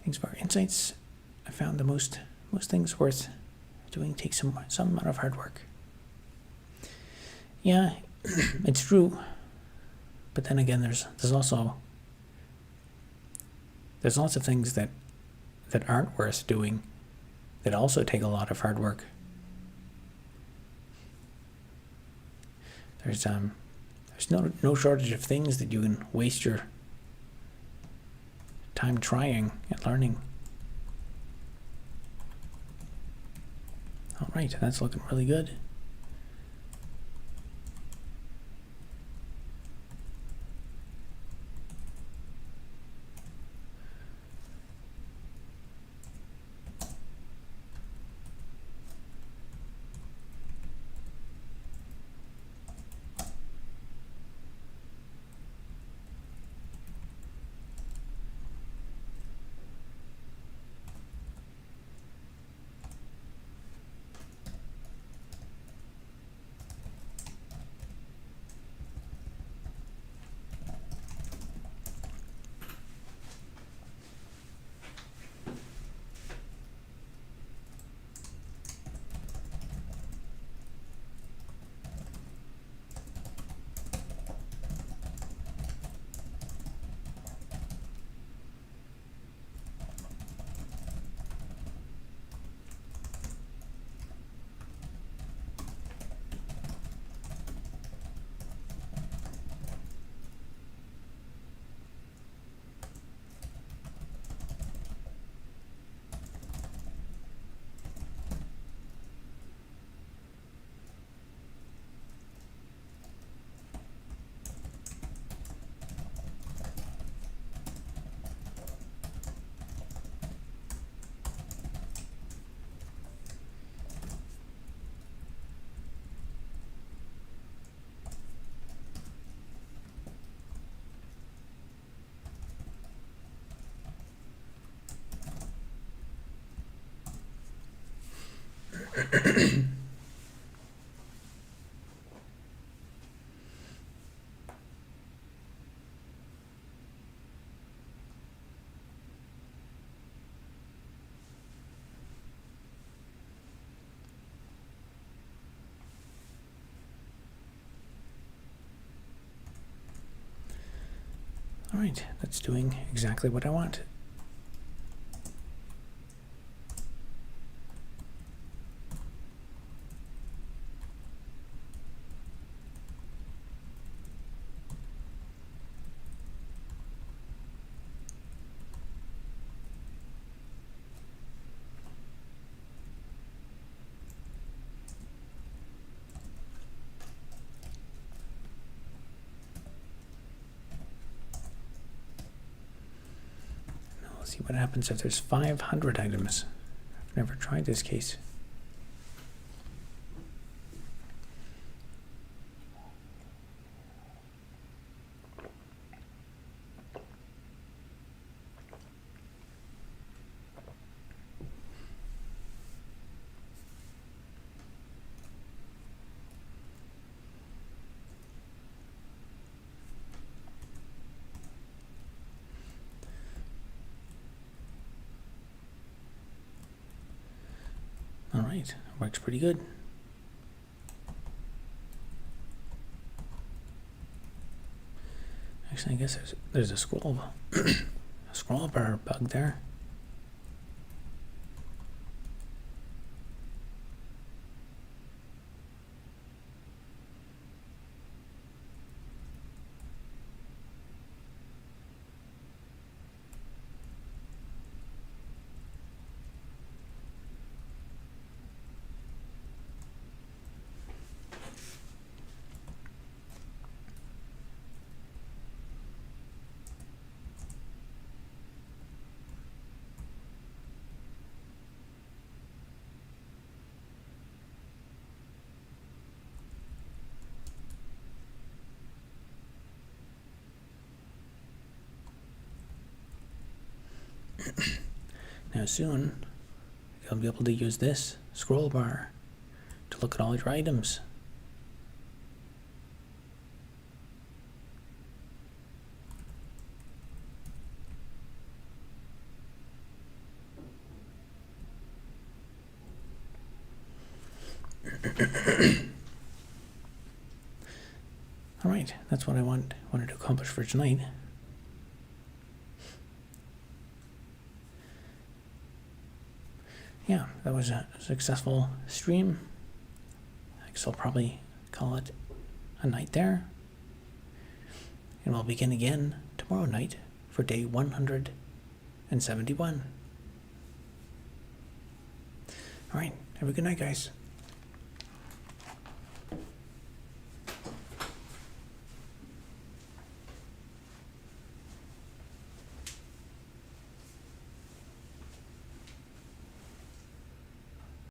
Thanks for our insights. I found most things worth doing take some amount of hard work. Yeah, it's true. But then again, there's lots of things that aren't worth doing that also take a lot of hard work. There's no shortage of things that you can waste your time trying and learning. All right, that's looking really good. All right, that's doing exactly what I want. See what happens if there's 500 items. I've never tried this case. All right, works pretty good. Actually, I guess there's a scroll bar bug there. Now soon, you'll be able to use this scroll bar to look at all your items. All right, that's what I wanted to accomplish for tonight. Yeah, that was a successful stream. I guess I'll probably call it a night there. And we'll begin again tomorrow night for day 171. All right, have a good night, guys.